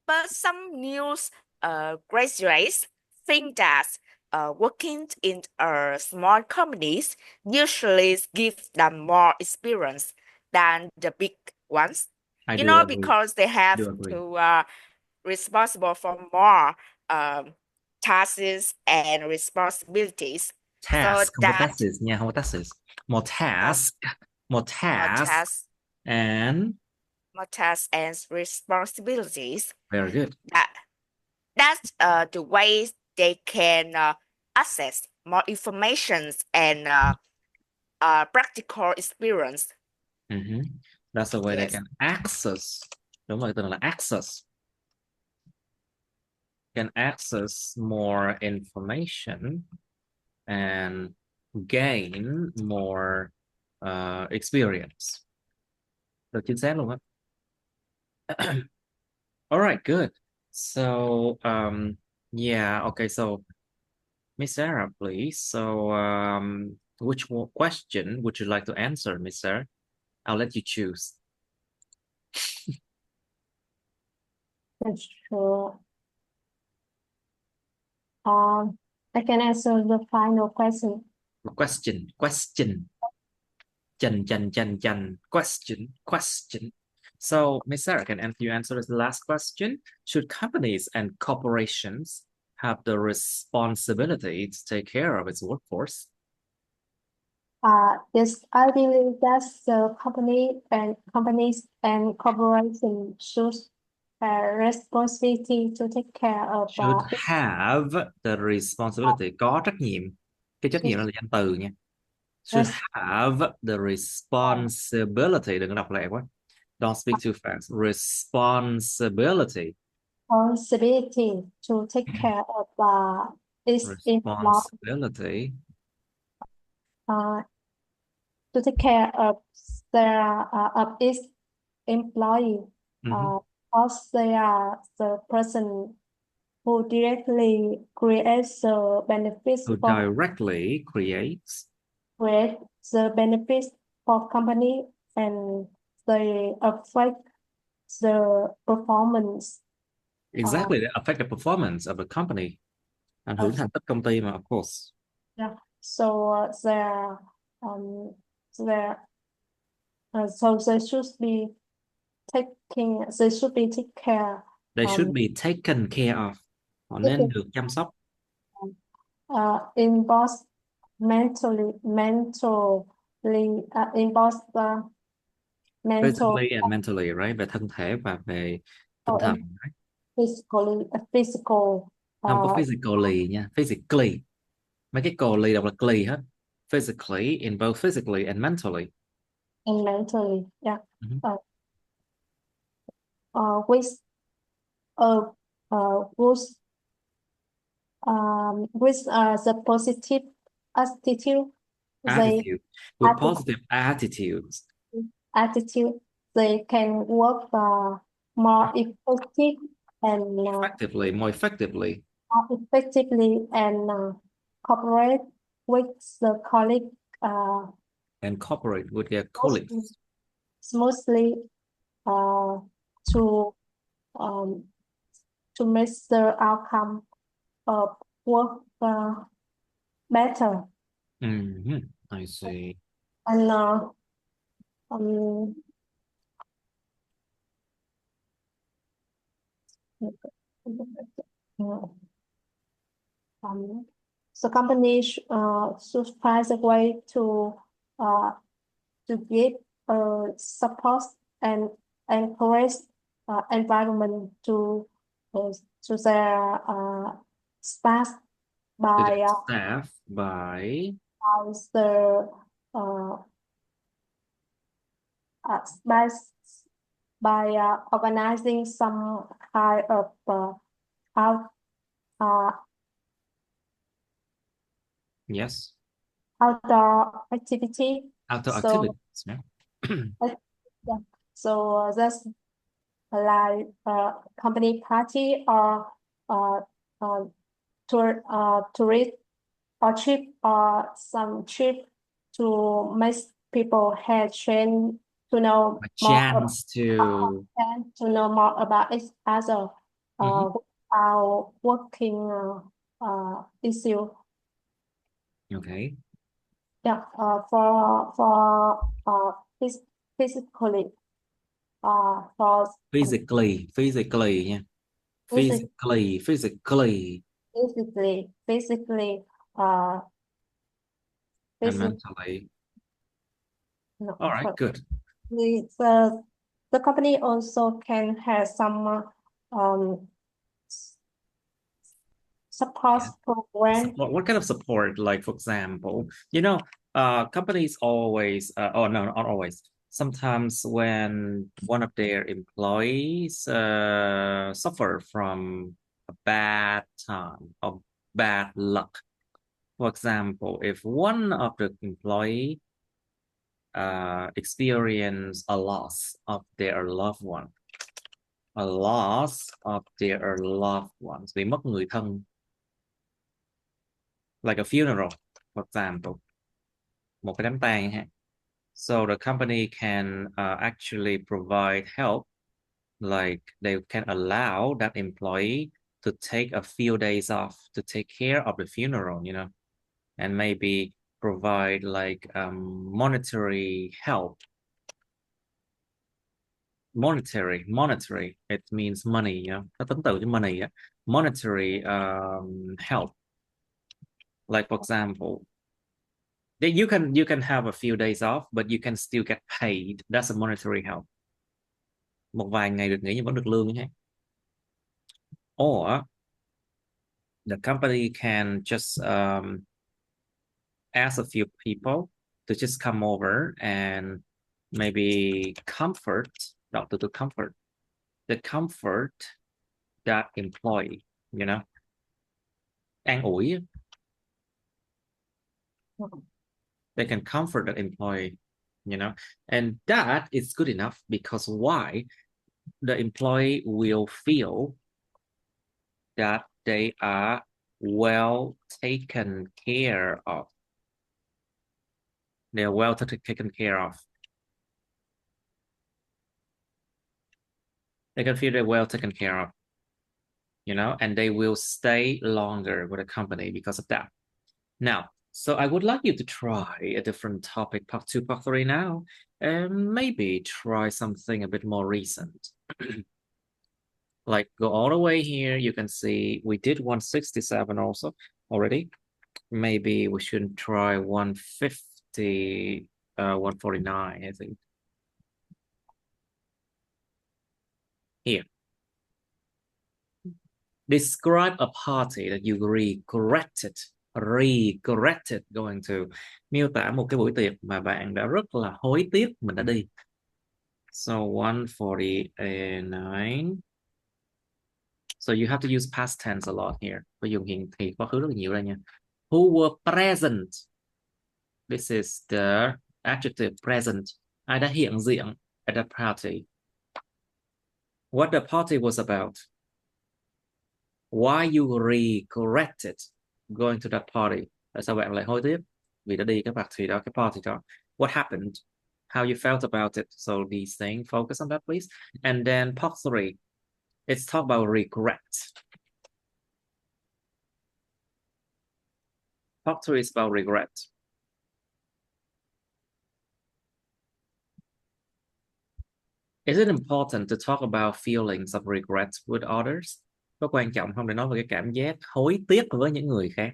But some news graduates think that working in small companies usually gives them more experience than the big ones. I do agree. Because they have to responsible for more tasks and responsibilities. Task, So that nha, không có tasks. More task, more tasks, and more tasks and responsibilities. Very good. That's the way they can access more information and practical experience. That's the way they can access. Đúng rồi, từ là access. Can access more information and gain more experience. Được chính xác luôn á. All right, good. So, yeah, okay, so Miss Sarah, please. So, which question would you like to answer, Miss Sarah? I'll let you choose. That's true. I can answer the final question. Question. Question. So, Miss Sarah, can you answer this last question? Should companies and corporations have the responsibility to take care of its workforce? Yes, I believe that the companies and corporations should have responsibility to take care of Should have the responsibility. Có trách nhiệm. Cái trách nhiệm là danh từ nha. Should Yes. have the responsibility. Đừng có đọc lẹ quá. Don't speak too fast. Responsibility. Responsibility to take care of its employee. Responsibility. To take care of its employee. Because they are the person who directly creates the benefits Who for directly creates create the benefits for company and they affect the performance. exactly they affect the performance of the company. Ảnh hưởng thành tích công ty mà, of course. Yeah. So so they should be taking. They should be take care. They should be taken care of. Họ nên được chăm sóc. In both mentally, in both mental, Physically and mentally, right? Về thân thể và về tinh thần. Right? physical. Không có physically nha. Physically. Mấy cái cally đọc là cly hết. Physically, in both physically and mentally. And mentally, yeah. With the positive attitude. With positive attitudes. They can work more effective and more effectively and cooperate with the colleague and cooperate with their colleagues smoothly to make the outcome of work better. I see. And the company should find a way to give support and encourage environment to their staff by organizing some kind of yes, outdoor activity. Activities, yeah. Yeah. So that's like company party or tourist or trip or some trip to make people have chance to know more about each other our working issue. Okay. Yeah. For physically. For physically nha. Physically and mentally. No, all right, good. The company also can have some support program. What kind of support? Like, for example, companies always, no, not always. Sometimes when one of their employees suffer from a bad time or bad luck. For example, if one of the employee experience a loss of their loved one, bị mất người thân, like a funeral, for example, một cái đám tang ha. So the company can actually provide help, like they can allow that employee to take a few days off to take care of the funeral, you know, and maybe provide like monetary help. Monetary, it means money, you know, nó tính từ với money á. Monetary help. Like for example, you can have a few days off, but you can still get paid. That's a monetary help. Một vài ngày được nghỉ nhưng vẫn được lương nhé. Or the company can just ask a few people to just come over and maybe comfort that employee, you know, an ủi. They can comfort the employee, you know, and that is good enough because why? The employee will feel that they are well taken care of. They are well taken care of. They can feel they're well taken care of, you know, and they will stay longer with the company because of that. Now, so I would like you to try a different topic, part 2, part 3 now, and maybe try something a bit more recent. Like go all the way here, you can see we did 167 also already. Maybe we should try 150, 149, I think. Here. Describe a party that you regretted going to. Miêu tả một cái buổi tiệc mà bạn đã rất là hối tiếc mình đã đi. So 149. So you have to use past tense a lot here. Phải dùng hiện thì quá khứ rất là nhiều đây nha. Who were present? This is the adjective present. Ai đã hiện diện at the party? What the party was about? Why you regretted going to that party? Tại sao bạn lại hối tiếc vì đã đi cái party đó, cái party đó? What happened? How you felt about it? So these things, focus on that, please. And then part 3, it's talk about regret. Part 2 is about regret. Is it important to talk about feelings of regret with others? Có quan trọng không để nói về cái cảm giác hối tiếc với những người khác?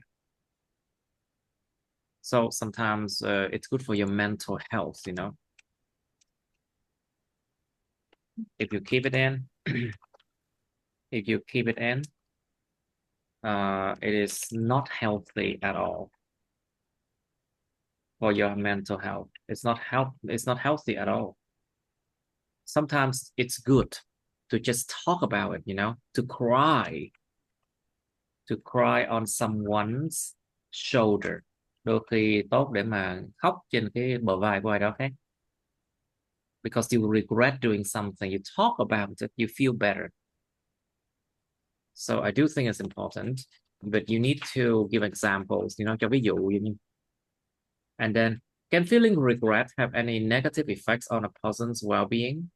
So sometimes it's good for your mental health, you know. If you keep it in, it is not healthy at all for your mental health. It's not healthy at all. Sometimes it's good to just talk about it, you know, to cry on someone's shoulder. Đôi khi tốt để mà khóc trên cái bờ vai của ai đó khác. Because you regret doing something, you talk about it, you feel better. So I do think it's important, but you need to give examples, you know, cho ví dụ. And then, can feeling regret have any negative effects on a person's well-being?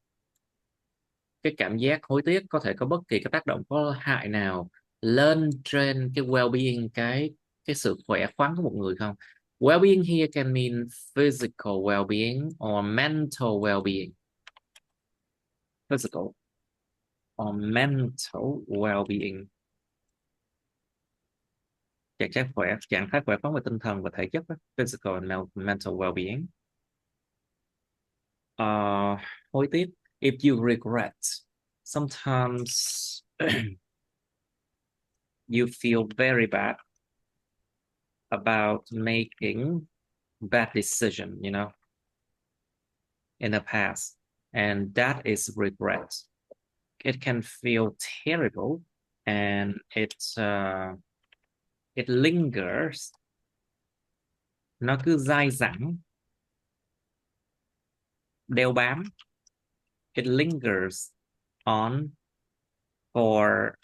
Cái cảm giác hối tiếc có thể có bất kỳ cái tác động có hại nào lên trên cái well-being, cái sự khỏe khoắn của một người không? Well-being here can mean physical well-being or mental well-being. Physical or mental well-being. Trạng thái khỏe khoắn về tinh thần và thể chất đó. Physical and mental well-being. Hối tiếc. If you regret, sometimes you feel very bad about making bad decision, you know, in the past, and that is regret. It can feel terrible, and it lingers. Nó cứ dai dẳng, đeo bám. It lingers on for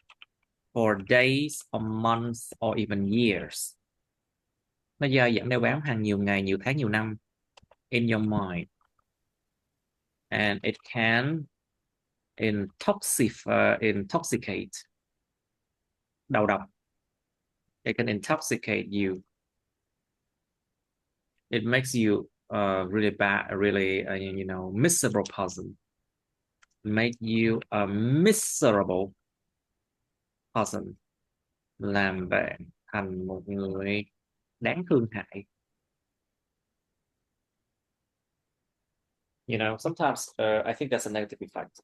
days or months or even years. Nó dai dẳng đeo bám hàng nhiều ngày, nhiều tháng, nhiều năm in your mind, and it can intoxicate, đầu độc. It can intoxicate you. It makes you really bad, really miserable person. Make you a miserable person. Làm bạn thành một người đáng thương hại. Sometimes I think that's a negative effect.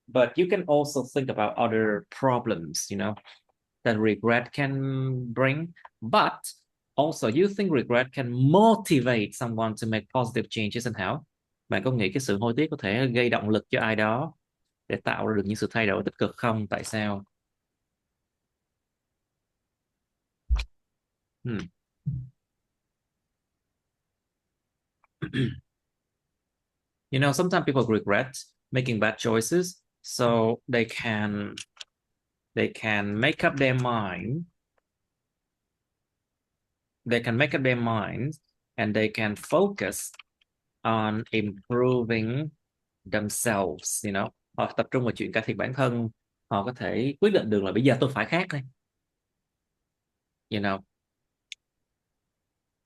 But you can also think about other problems, that regret can bring. But also, you think regret can motivate someone to make positive changes and how? Bạn có nghĩ cái sự hối tiếc có thể gây động lực cho ai đó để tạo ra được những sự thay đổi tích cực không? Tại sao? Sometimes people regret making bad choices, so they can make up their mind. They can make up their minds and they can focus on improving themselves. Họ tập trung vào chuyện cải thiện bản thân. Họ có thể quyết định được là bây giờ tôi phải khác đây.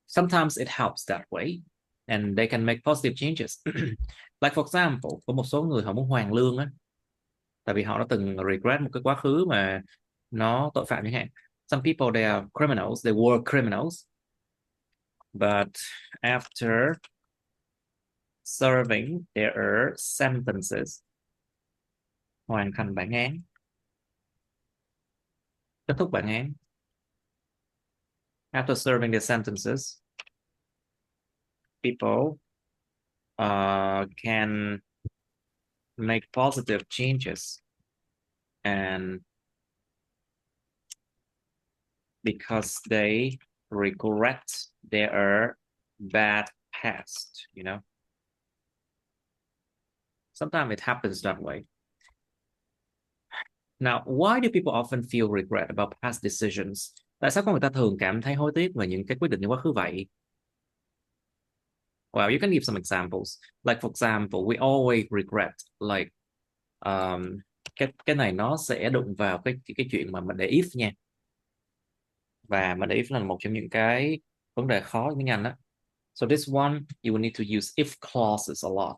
Sometimes it helps that way and they can make positive changes. Like for example, có một số người họ muốn hoàn lương á, tại vì họ đã từng regret một cái quá khứ mà nó tội phạm chẳng hạn. Some people, they are criminals, they were criminals, but after serving their sentences, hoàn thành bản án, kết thúc bản án, after serving their sentences, people can make positive changes, and because they regret their bad past, sometimes it happens that way. Now, why do people often feel regret about past decisions? Tại sao con người ta thường cảm thấy hối tiếc về những cái quyết định trong quá khứ vậy? Well, you can give some examples. Like for example, we always regret like cái này nó sẽ đụng vào cái chuyện mà mình để if nha. Và mình để if là một trong những cái vấn đề khó với tiếng Anh đó. So this one you will need to use if clauses a lot.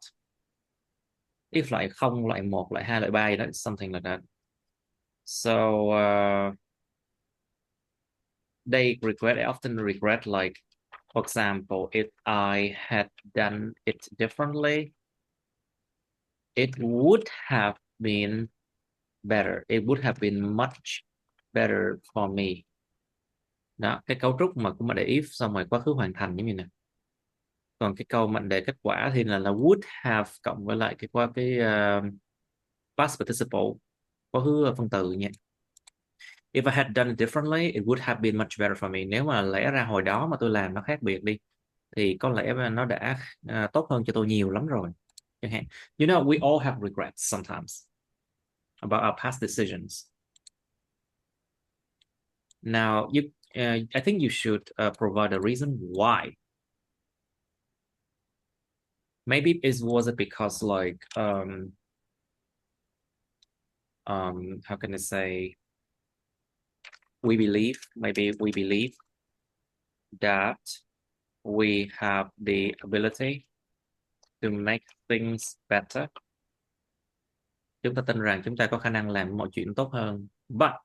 If loại 0, loại 1, loại 2, loại 3, that's something like that. So they often regret, like, for example, if I had done it differently, it would have been better. It would have been much better for me. Đó, cái cấu trúc mà cũng mà để if xong rồi quá khứ hoàn thành giống như này. Còn cái câu mệnh đề kết quả thì là would have cộng với lại cái past participle, quá khứ phân từ nha. If I had done it differently, it would have been much better for me. Nếu mà lẽ ra hồi đó mà tôi làm nó khác biệt đi, thì có lẽ nó đã tốt hơn cho tôi nhiều lắm rồi. Chẳng hạn, we all have regrets sometimes about our past decisions. Now, I think you should provide a reason why. Maybe was it because like how can I say? Maybe we believe that we have the ability to make things better. Chúng ta tin rằng chúng ta có khả năng làm mọi chuyện tốt hơn. But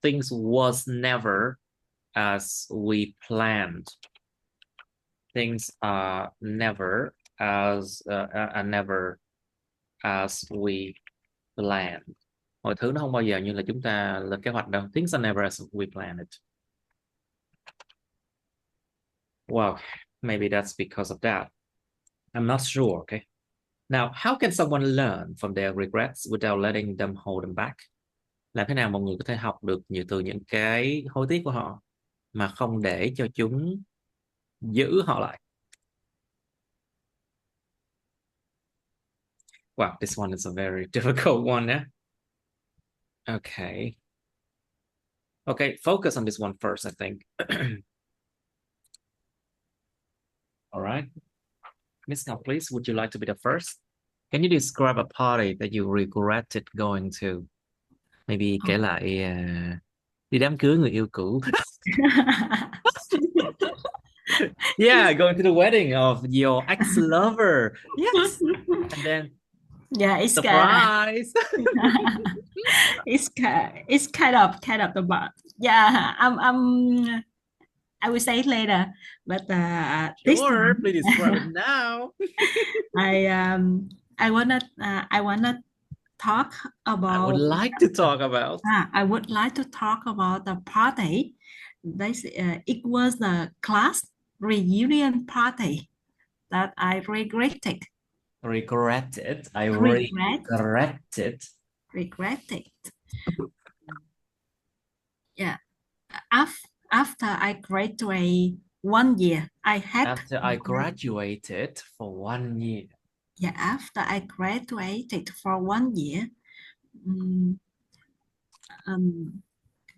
things was never as we planned. Things are never as we planned. Mọi thứ nó không bao giờ như là chúng ta lên kế hoạch đâu. Things are never as we planned it. Well, maybe that's because of that. I'm not sure, okay? Now, how can someone learn from their regrets without letting them hold them back? Làm thế nào một người có thể học được từ những cái hối tiếc của họ mà không để cho chúng giữ họ lại? Wow, this one is a very difficult one, yeah? Okay, focus on this one first, I think. All right. Miss Ngọc, please, would you like to be the first? Can you describe a party that you regretted going to? Maybe kể lại đi đám cưới người yêu cũ. Yeah, going to the wedding of your ex-lover. Yes. And then Yeah, it's surprise. it's kind of the bar. Yeah, I will say it later, but this Sure, time please describe it now. I wanna talk I would about like to talk about. I would like to talk about the party. It was the class reunion party that I regretted. Regretted. I Regret. regretted. Regretted. Yeah. After I graduate 1 year, I had After I graduated for 1 year. yeah. After I graduated for 1 year, um,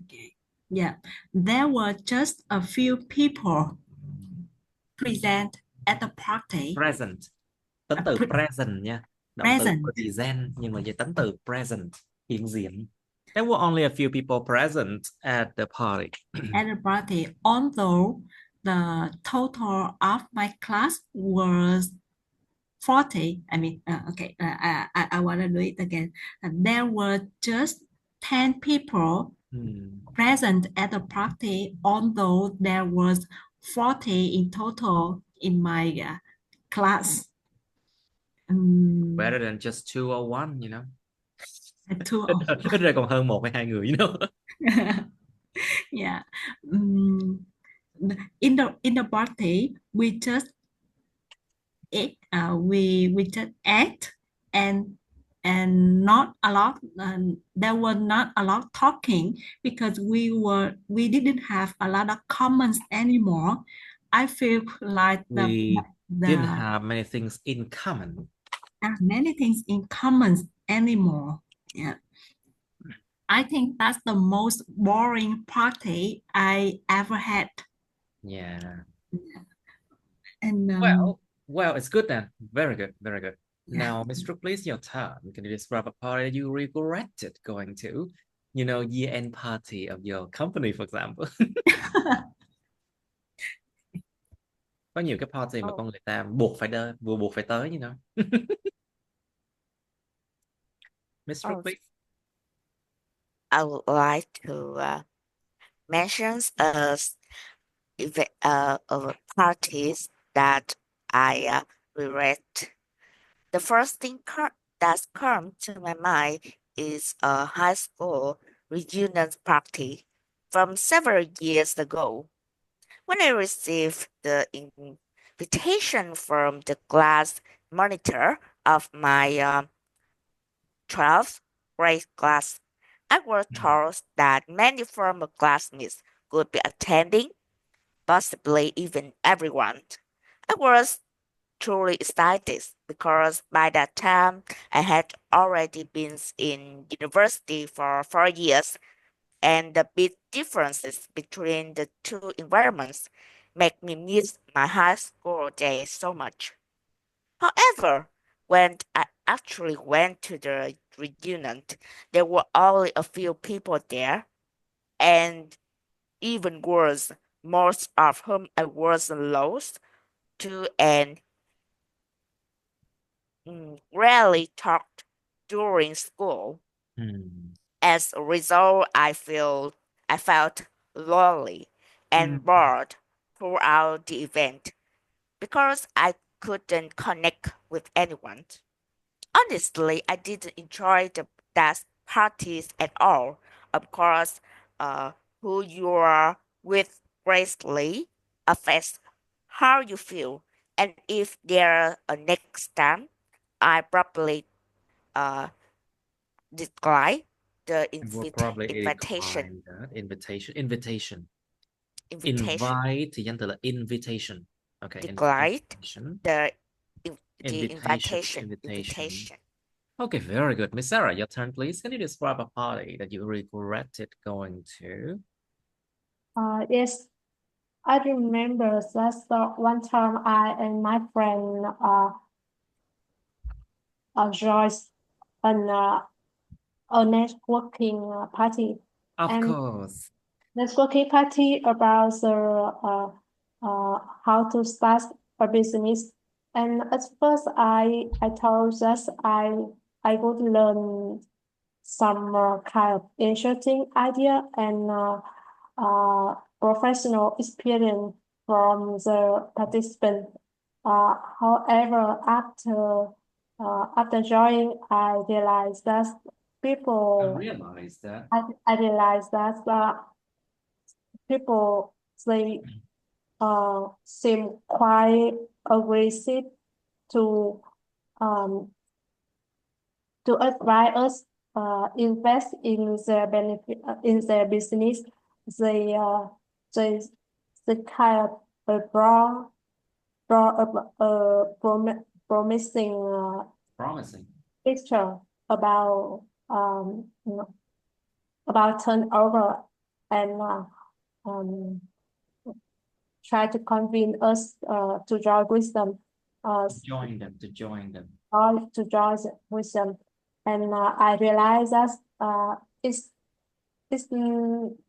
okay. Yeah, there were just a few people present at the party. Present. Tính từ present nha. Động từ Present. present nhưng mà về tính từ present, hiện diện. There were only a few people present at the party. At the party, although the total of my class was 40. I mean, okay, I want to do it again. There were just 10 people present at the party, although there was 40 in total in my class. Better than just 2 or 1, you know. Ít ra còn hơn 1 hay 2 người, you know. Yeah. In the party, we just ate. We just ate and not a lot. There were not a lot talking because we didn't have a lot of comments anymore. I feel like We didn't have many things in common. Many things in common anymore. Yeah. I think that's the most boring party I ever had. Yeah. And well, it's good then. Very good, very good. Now, Mr. Please, your turn. Can you describe a party you regretted going to? You know, year-end party of your company, for example. Có nhiều cái party mà con người ta buộc phải buộc phải tới, you know. Mr. Please. I would like to mention parties that I regret. The first thing that's come to my mind is a high school reunion party from several years ago. When I received the invitation from the class monitor of my 12th grade class, I was told that many former classmates would be attending, possibly even everyone. I was truly excited because by that time I had already been in university for 4 years, and the big differences between the two environments make me miss my high school days so much. However, when I actually went to the reunion, there were only a few people there, and even worse, most of whom I was lost to and rarely talked during school. As a result, I felt lonely and bored throughout the event because I couldn't connect with anyone. Honestly, I didn't enjoy that parties at all. Of course, who you are with greatly affects how you feel, and if there a next time, I probably decline the invitation. Invitation. Invitation. Invite thì danh từ là invitation. Okay. Decline the invitation. Okay, very good. Miss Sarah, your turn, please. Can you describe a party that you regretted going to? Yes. I remember that one time I and my friend joined a networking party. Of And course. networking party about the how to start a business. And at first I thought that I would learn some kind of interesting idea and professional experience from the participant. However, after joining, I realized that people I realized that people they seem quite aggressive to um advise us invest in their benefit in their business. They they they kind of draw promising Promising. picture about you know, about turnover and try to convince us to join with them, To join them. or to join with them. And I realized that it's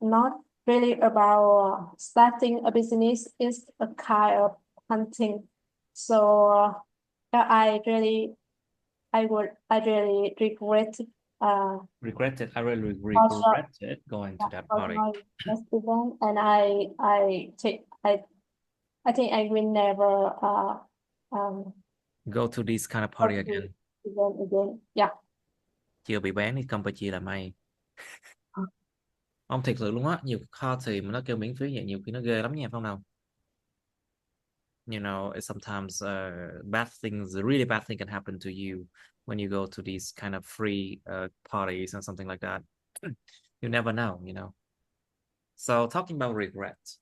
not really about starting a business. It's a kind of hunting. So yeah, I really regret Regretted. I really also regretted going to that party. this event, and I think I will never Go to this kind of party go to again. event again. Yeah. Chưa bị bán đi Campuchia là may. Ông thiệt sự luôn á, nhiều party mà nó kêu miễn phí vậy nhiều khi nó ghê lắm nha, phải không nào? You know, sometimes really bad thing can happen to you when you go to these kind of free parties and something like that. You never know, you know. So talking about regret.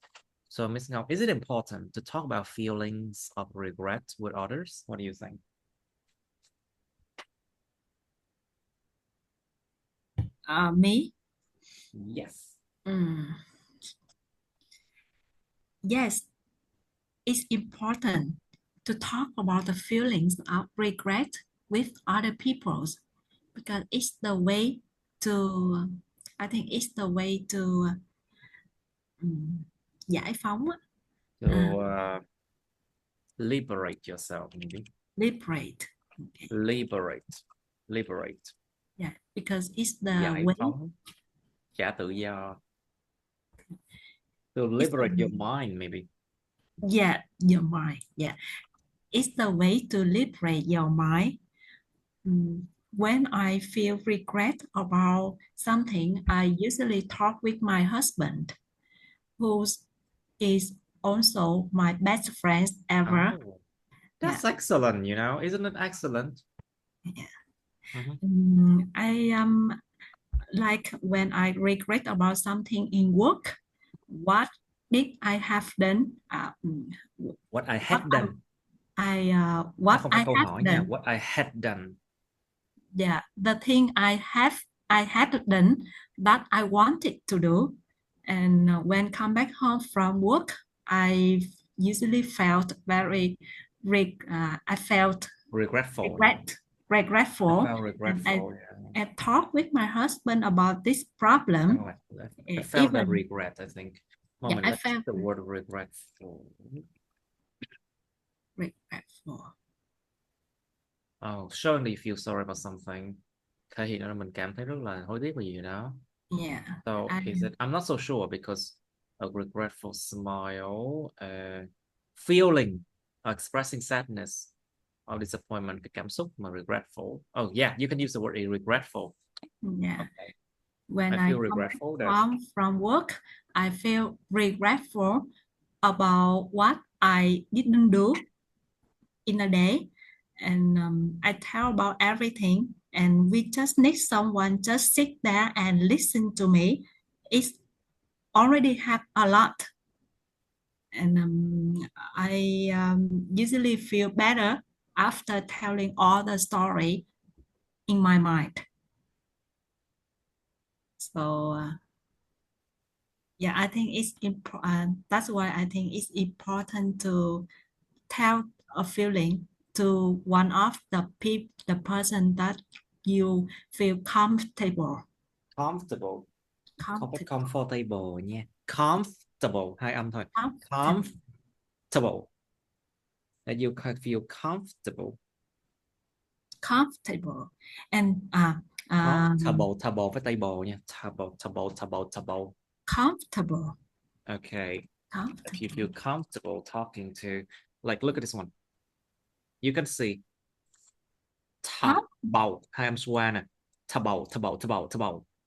So Miss Ngọc, is it important to talk about feelings of regret with others? What do you think? Me? Yes. Yes, it's important to talk about the feelings of regret with other people because it's the way to, I think it's the way to giải phóng. To liberate yourself, maybe. Liberate. Okay. Liberate. Yeah, because it's the Giải way. phóng. Trả tự do. To liberate your mind, maybe. Yeah, your mind. Yeah, it's the way to liberate your mind. When I feel regret about something, I usually talk with my husband, who is also my best friend ever. Oh, that's excellent, you know, isn't it excellent? Yeah. I like when I regret about something in work, what did I have done? What I had done. What Không I phải câu have hỏi done. nha. What I had done. Yeah, the thing I had done that I wanted to do, and when come back home from work, I usually felt very I felt regretful. Regretful. I felt regretful. I talked with my husband about this problem. I felt that regret, I think. Yeah, I felt the word regretful. Regretful. Oh, showing that you feel sorry about something. Thể hiện là mình cảm thấy rất là hối tiếc về gì đó. Yeah. So is it? I'm not so sure because a regretful smile, feeling, expressing sadness or disappointment, cái cảm xúc mà regretful. Oh yeah, you can use the word regretful. Yeah. Okay. When I feel regretful from work, I feel regretful about what I didn't do in a day, and I tell about everything, and we just need someone just sit there and listen to me. It's already have a lot, and I usually feel better after telling all the story in my mind. So Yeah, I think it's important. That's why I think it's important to tell a feeling to one of the person that you feel comfortable. Comfortable. Không phải Comfortable. comfortable nha. Comfortable, hai âm thôi. Comfortable. Comfortable. That you can feel comfortable. Comfortable. And Comfortable, table với table nha. Table. comfortable. Okay. If Comfortable. you feel comfortable talking to, like, look at this one. You can see table, hai âm xoa nè. Table.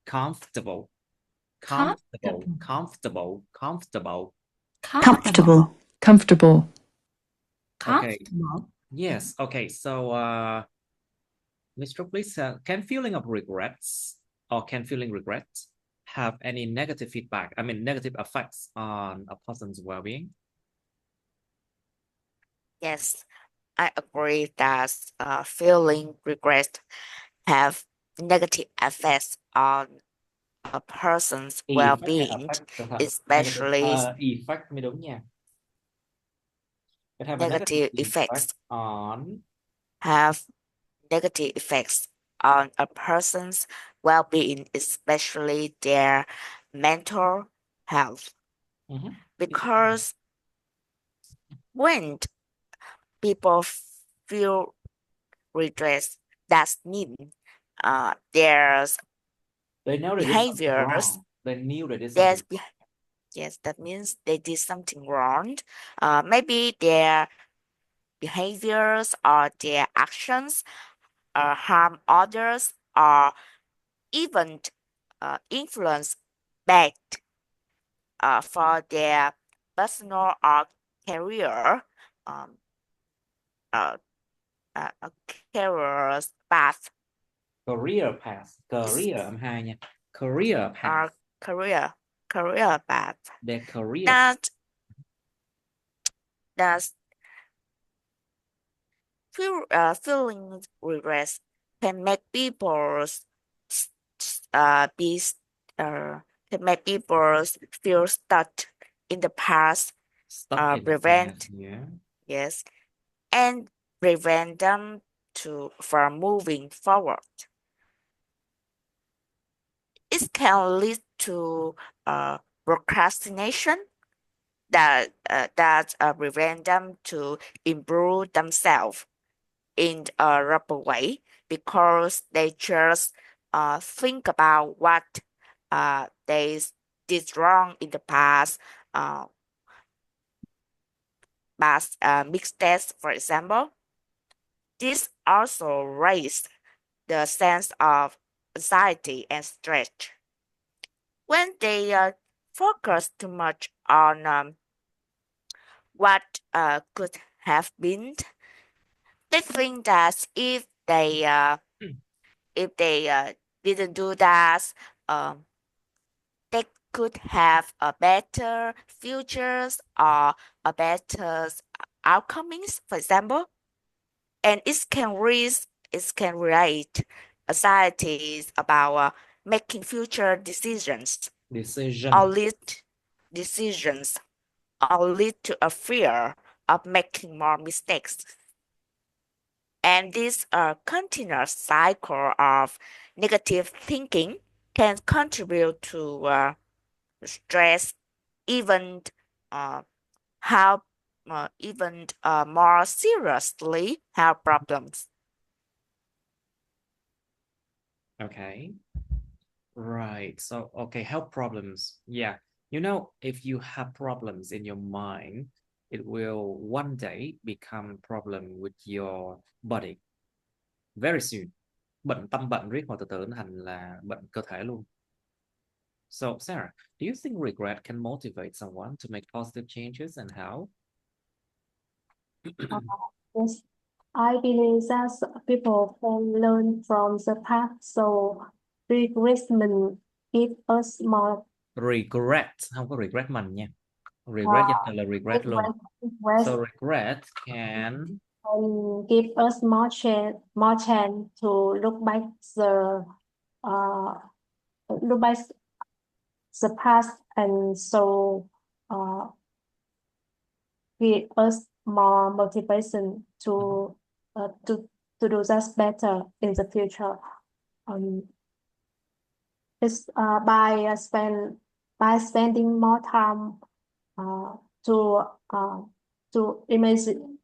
Comfortable. Comfortable. Comfortable. Comfortable. Okay. Comfortable. Yes. Okay. So, Mr. Please, can feeling of regrets or can feeling regrets have any negative feedback? I mean, negative effects on a person's well-being? Yes, I agree that feeling regret have negative effects on a person's well-being, especially Effect mới đúng nha. It have a negative effect effects on have negative effects on a person's well-being, especially their mental health. Because when people feel regret, that means their they know they did something behaviors, wrong. They knew they did something. yes, that means they did something wrong. Maybe their behaviors or their actions harm others or even influence bad for their personal or career career path Career path. Career âm hai nha. Career path. career path. Their career. That feeling regrets can make people can make people feel stuck in the past, Stuck in the past, yeah. yes, and prevent them from moving forward. It can lead to procrastination that prevent them to improve themselves in a rapid way because they just think about what they did wrong in the past, mistakes, for example. This also raises the sense of anxiety and stress. When they focus too much on what could have been, they think that if they didn't do that, they could have a better futures or a better outcomes, for example, and it can create anxieties about making future decisions. Or lead to a fear of making more mistakes. And this continuous cycle of negative thinking can contribute to stress, even more seriously health problems. Okay. Right. So, okay, health problems. Yeah. You know, if you have problems in your mind, it will one day become problem with your body. Very soon. Bệnh tâm bệnh riết hoặc từ từ nó thành là bệnh cơ thể luôn. So, Sarah, do you think regret can motivate someone to make positive changes and how? Yes, I believe that people can learn from the past, so regression give us more. Regret, không có regret mình nha. Regret là regret luôn. So regret can give us more chance to look back the past, and so give us more motivation to do that better in the future. It's by spending more time to imagine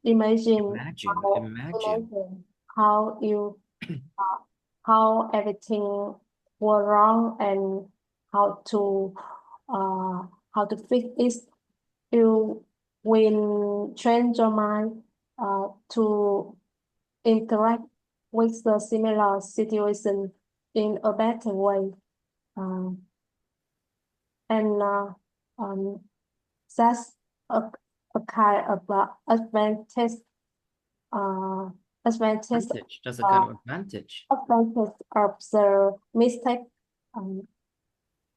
how you how everything were wrong and how to fix it. You will train your mind to interact with the similar situation in a better way. And that's a kind of advantage. Advantage. That's a kind of advantage. Advantage of the mistake.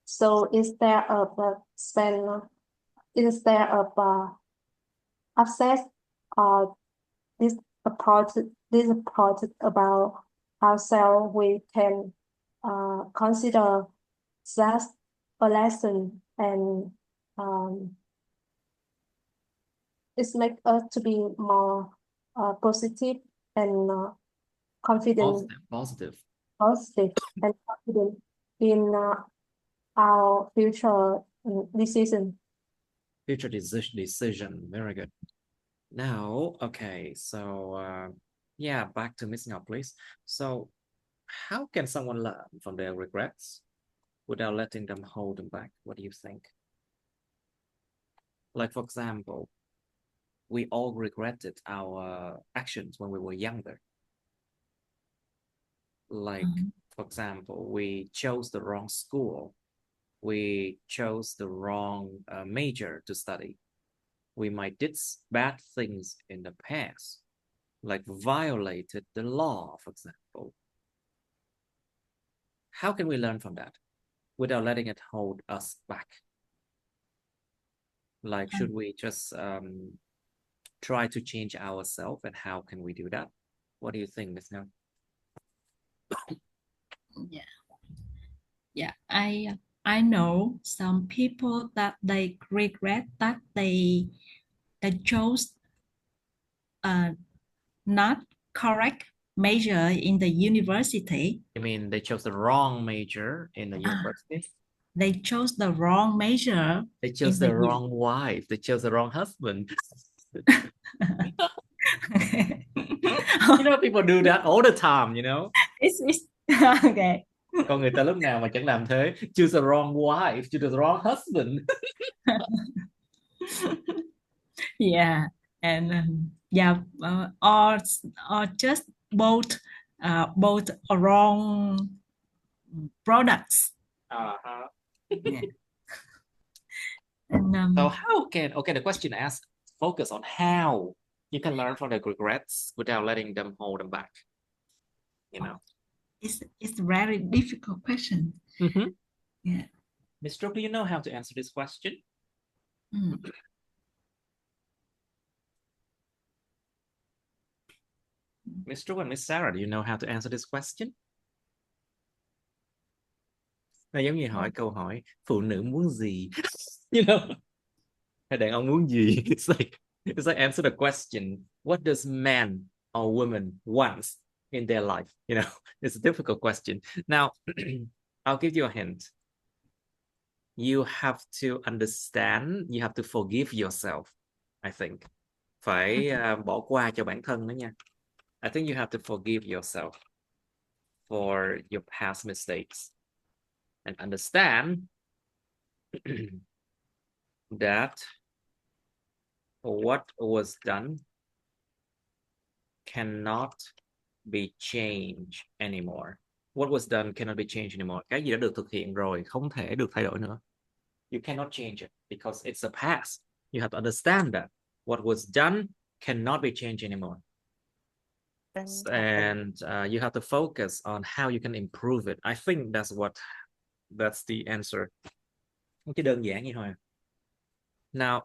So instead of access this approach about ourselves, we can consider that a lesson, and it makes us to be more positive and confident. Positive And confident in our future decision. Future decision. Very good. Now, okay, so yeah, back to Miss Ngọc, please. So, how can someone learn from their regrets without letting them hold them back? What do you think? Like, for example, we all regretted our actions when we were younger. Like, for example, we chose the wrong school. We chose the wrong major to study. We might did bad things in the past, like violated the law, for example. How can we learn from that without letting it hold us back? Like, should we just try to change ourselves, and how can we do that? What do you think, Ms. Ngọc? Yeah, I know some people that they regret that they chose not correct major in the university. You mean they chose the wrong major in the university? They chose the wrong major. They chose the wrong wife. They chose the wrong husband. You know, people do that all the time, you know. It's okay. Con người ta lúc nào mà chẳng làm thế. Choose the wrong wife, choose the wrong husband. Yeah, and yeah, or just both wrong products. Yeah. And so how can, okay, the question asks focus on how you can learn from the regrets without letting them hold them back, you know. It's a very difficult question. Yeah. Ms. Stroke, do you know how to answer this question? Ms. Stroke and Miss Sarah, do you know how to answer this question? Nó giống như hỏi câu hỏi phụ nữ muốn gì, you know, hay đàn ông muốn gì. It's like answer the question, what does man or woman wants in their life, you know. It's a difficult question. Now, I'll give you a hint. You have to understand, you have to forgive yourself, I think. Phải bỏ qua cho bản thân đó nha. I think you have to forgive yourself for your past mistakes and understand that what was done cannot be changed anymore. What was done cannot be changed anymore. Cái gì đã được thực hiện rồi không thể được thay đổi nữa. You cannot change it because it's a past. You have to understand that what was done cannot be changed anymore. And you have to focus on how you can improve it. I think that's the answer. Cái đơn giản vậy thôi. Now,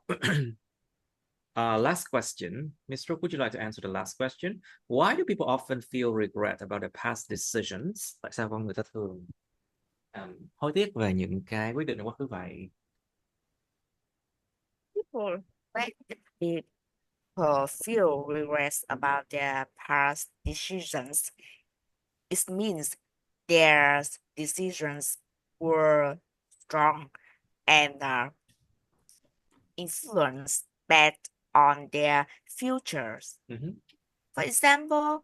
last question. Mr. Would you like to answer the last question? Why do people often feel regret about their past decisions? Tại sao con người ta thường hối tiếc về những cái quyết định trong quá khứ vậy. People people feel regrets about their past decisions. It means their decisions were strong and influence bad on their futures. For example,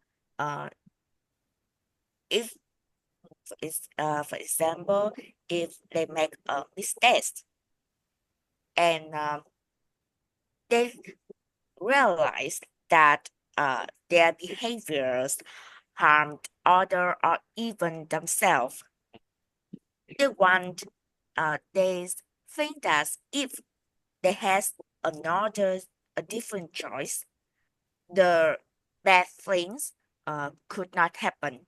if for example, if they make a mistake and they realize that their behaviors harmed others or even themselves, they think that if they had a different choice, the bad things could not happen.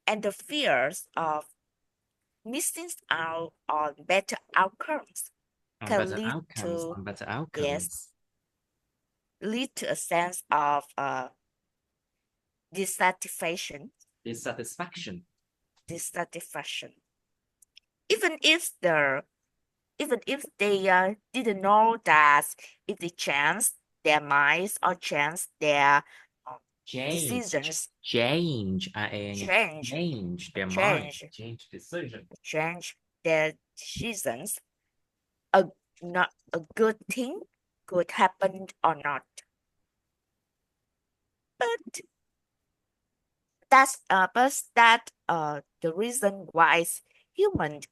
And the fears of missing out on better outcomes can lead to better outcomes. yes, lead to a sense of dissatisfaction. Dissatisfaction. Even if they didn't know that if they change their minds or change their decisions, change their mind, change decision, change their decisions, a not a good thing could happen or not. But the reason why humans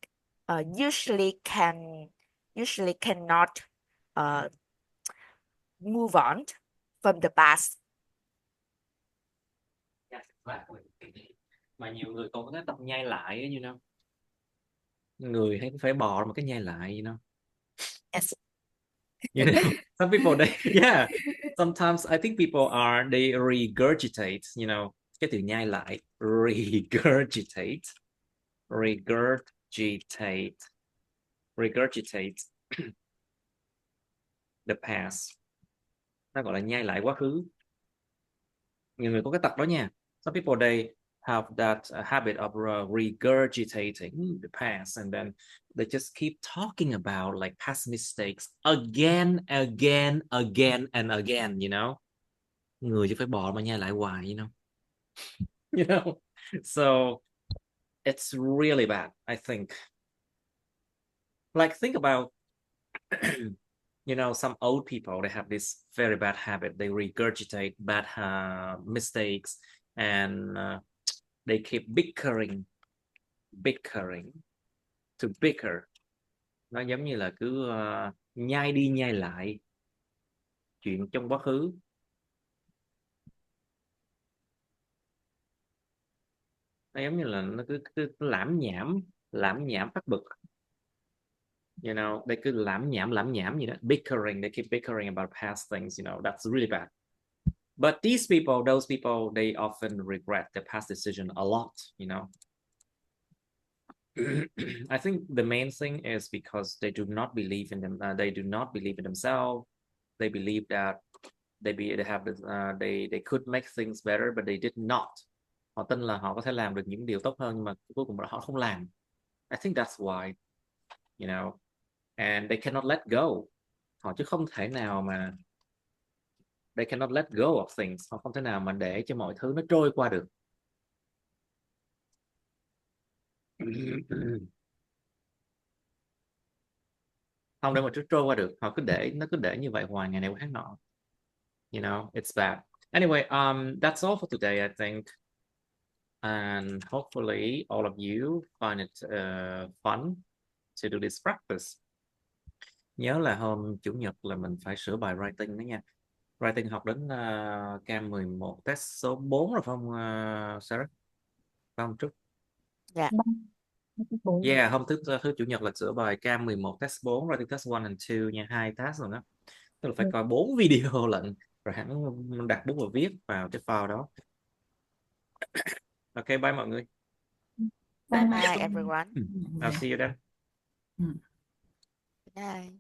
usually cannot move on from the past. Mà nhiều người còn có cái tập nhai lại ấy, you know. Người hay phải bò một cái nhai lại, you know. Yes. You know, some people yeah. Sometimes I think people they regurgitate, you know, cái từ nhai lại, regurgitate the past. Nó gọi là nhai lại quá khứ. Nhiều người có cái tập đó nha. Some people they have that habit of regurgitating the past, and then they just keep talking about like past mistakes again and again, you know. Người chứ phải bò mà nhai lại hoài, you know. You know, so it's really bad, I think. Like, think about you know, some old people, they have this very bad habit. They regurgitate bad mistakes, and they keep bickering to bicker. Nó giống như là cứ nhai đi nhai lại chuyện trong quá khứ. Nó giống như là nó cứ lảm nhảm phát bực. You know, they cứ lảm nhảm gì đó. Bickering, they keep bickering about past things, you know. That's really bad. But those people, they often regret their past decision a lot, you know. I think the main thing is because they do not believe in them. They do not believe in themselves. They believe that they could make things better, but they did not. Họ tin là họ có thể làm được những điều tốt hơn, nhưng mà cuối cùng họ không làm. I think that's why, you know. And they cannot let go. Họ chứ không thể nào mà they cannot let go of things. Họ không thể nào mà để cho mọi thứ nó trôi qua được. Không để một chút trôi qua được. Họ nó cứ để như vậy hoài, ngày này qua tháng nọ. You know, it's bad. Anyway, that's all for today, I think. And hopefully all of you find it fun to do this practice. Nhớ là hôm Chủ nhật là mình phải sửa bài writing đó nha. Writing học đến K11 test số 4 rồi phải không Sarah? Phải không Trúc? Yeah. Yeah, hôm thứ Chủ nhật là sửa bài K11 test 4, writing test 1 and 2 nha, 2 test rồi đó. Tức là phải coi 4 video lận rồi hẳn đặt bút và viết vào cái file đó. Ok, bye mọi người. Bye everyone. I'll see you then. Bye.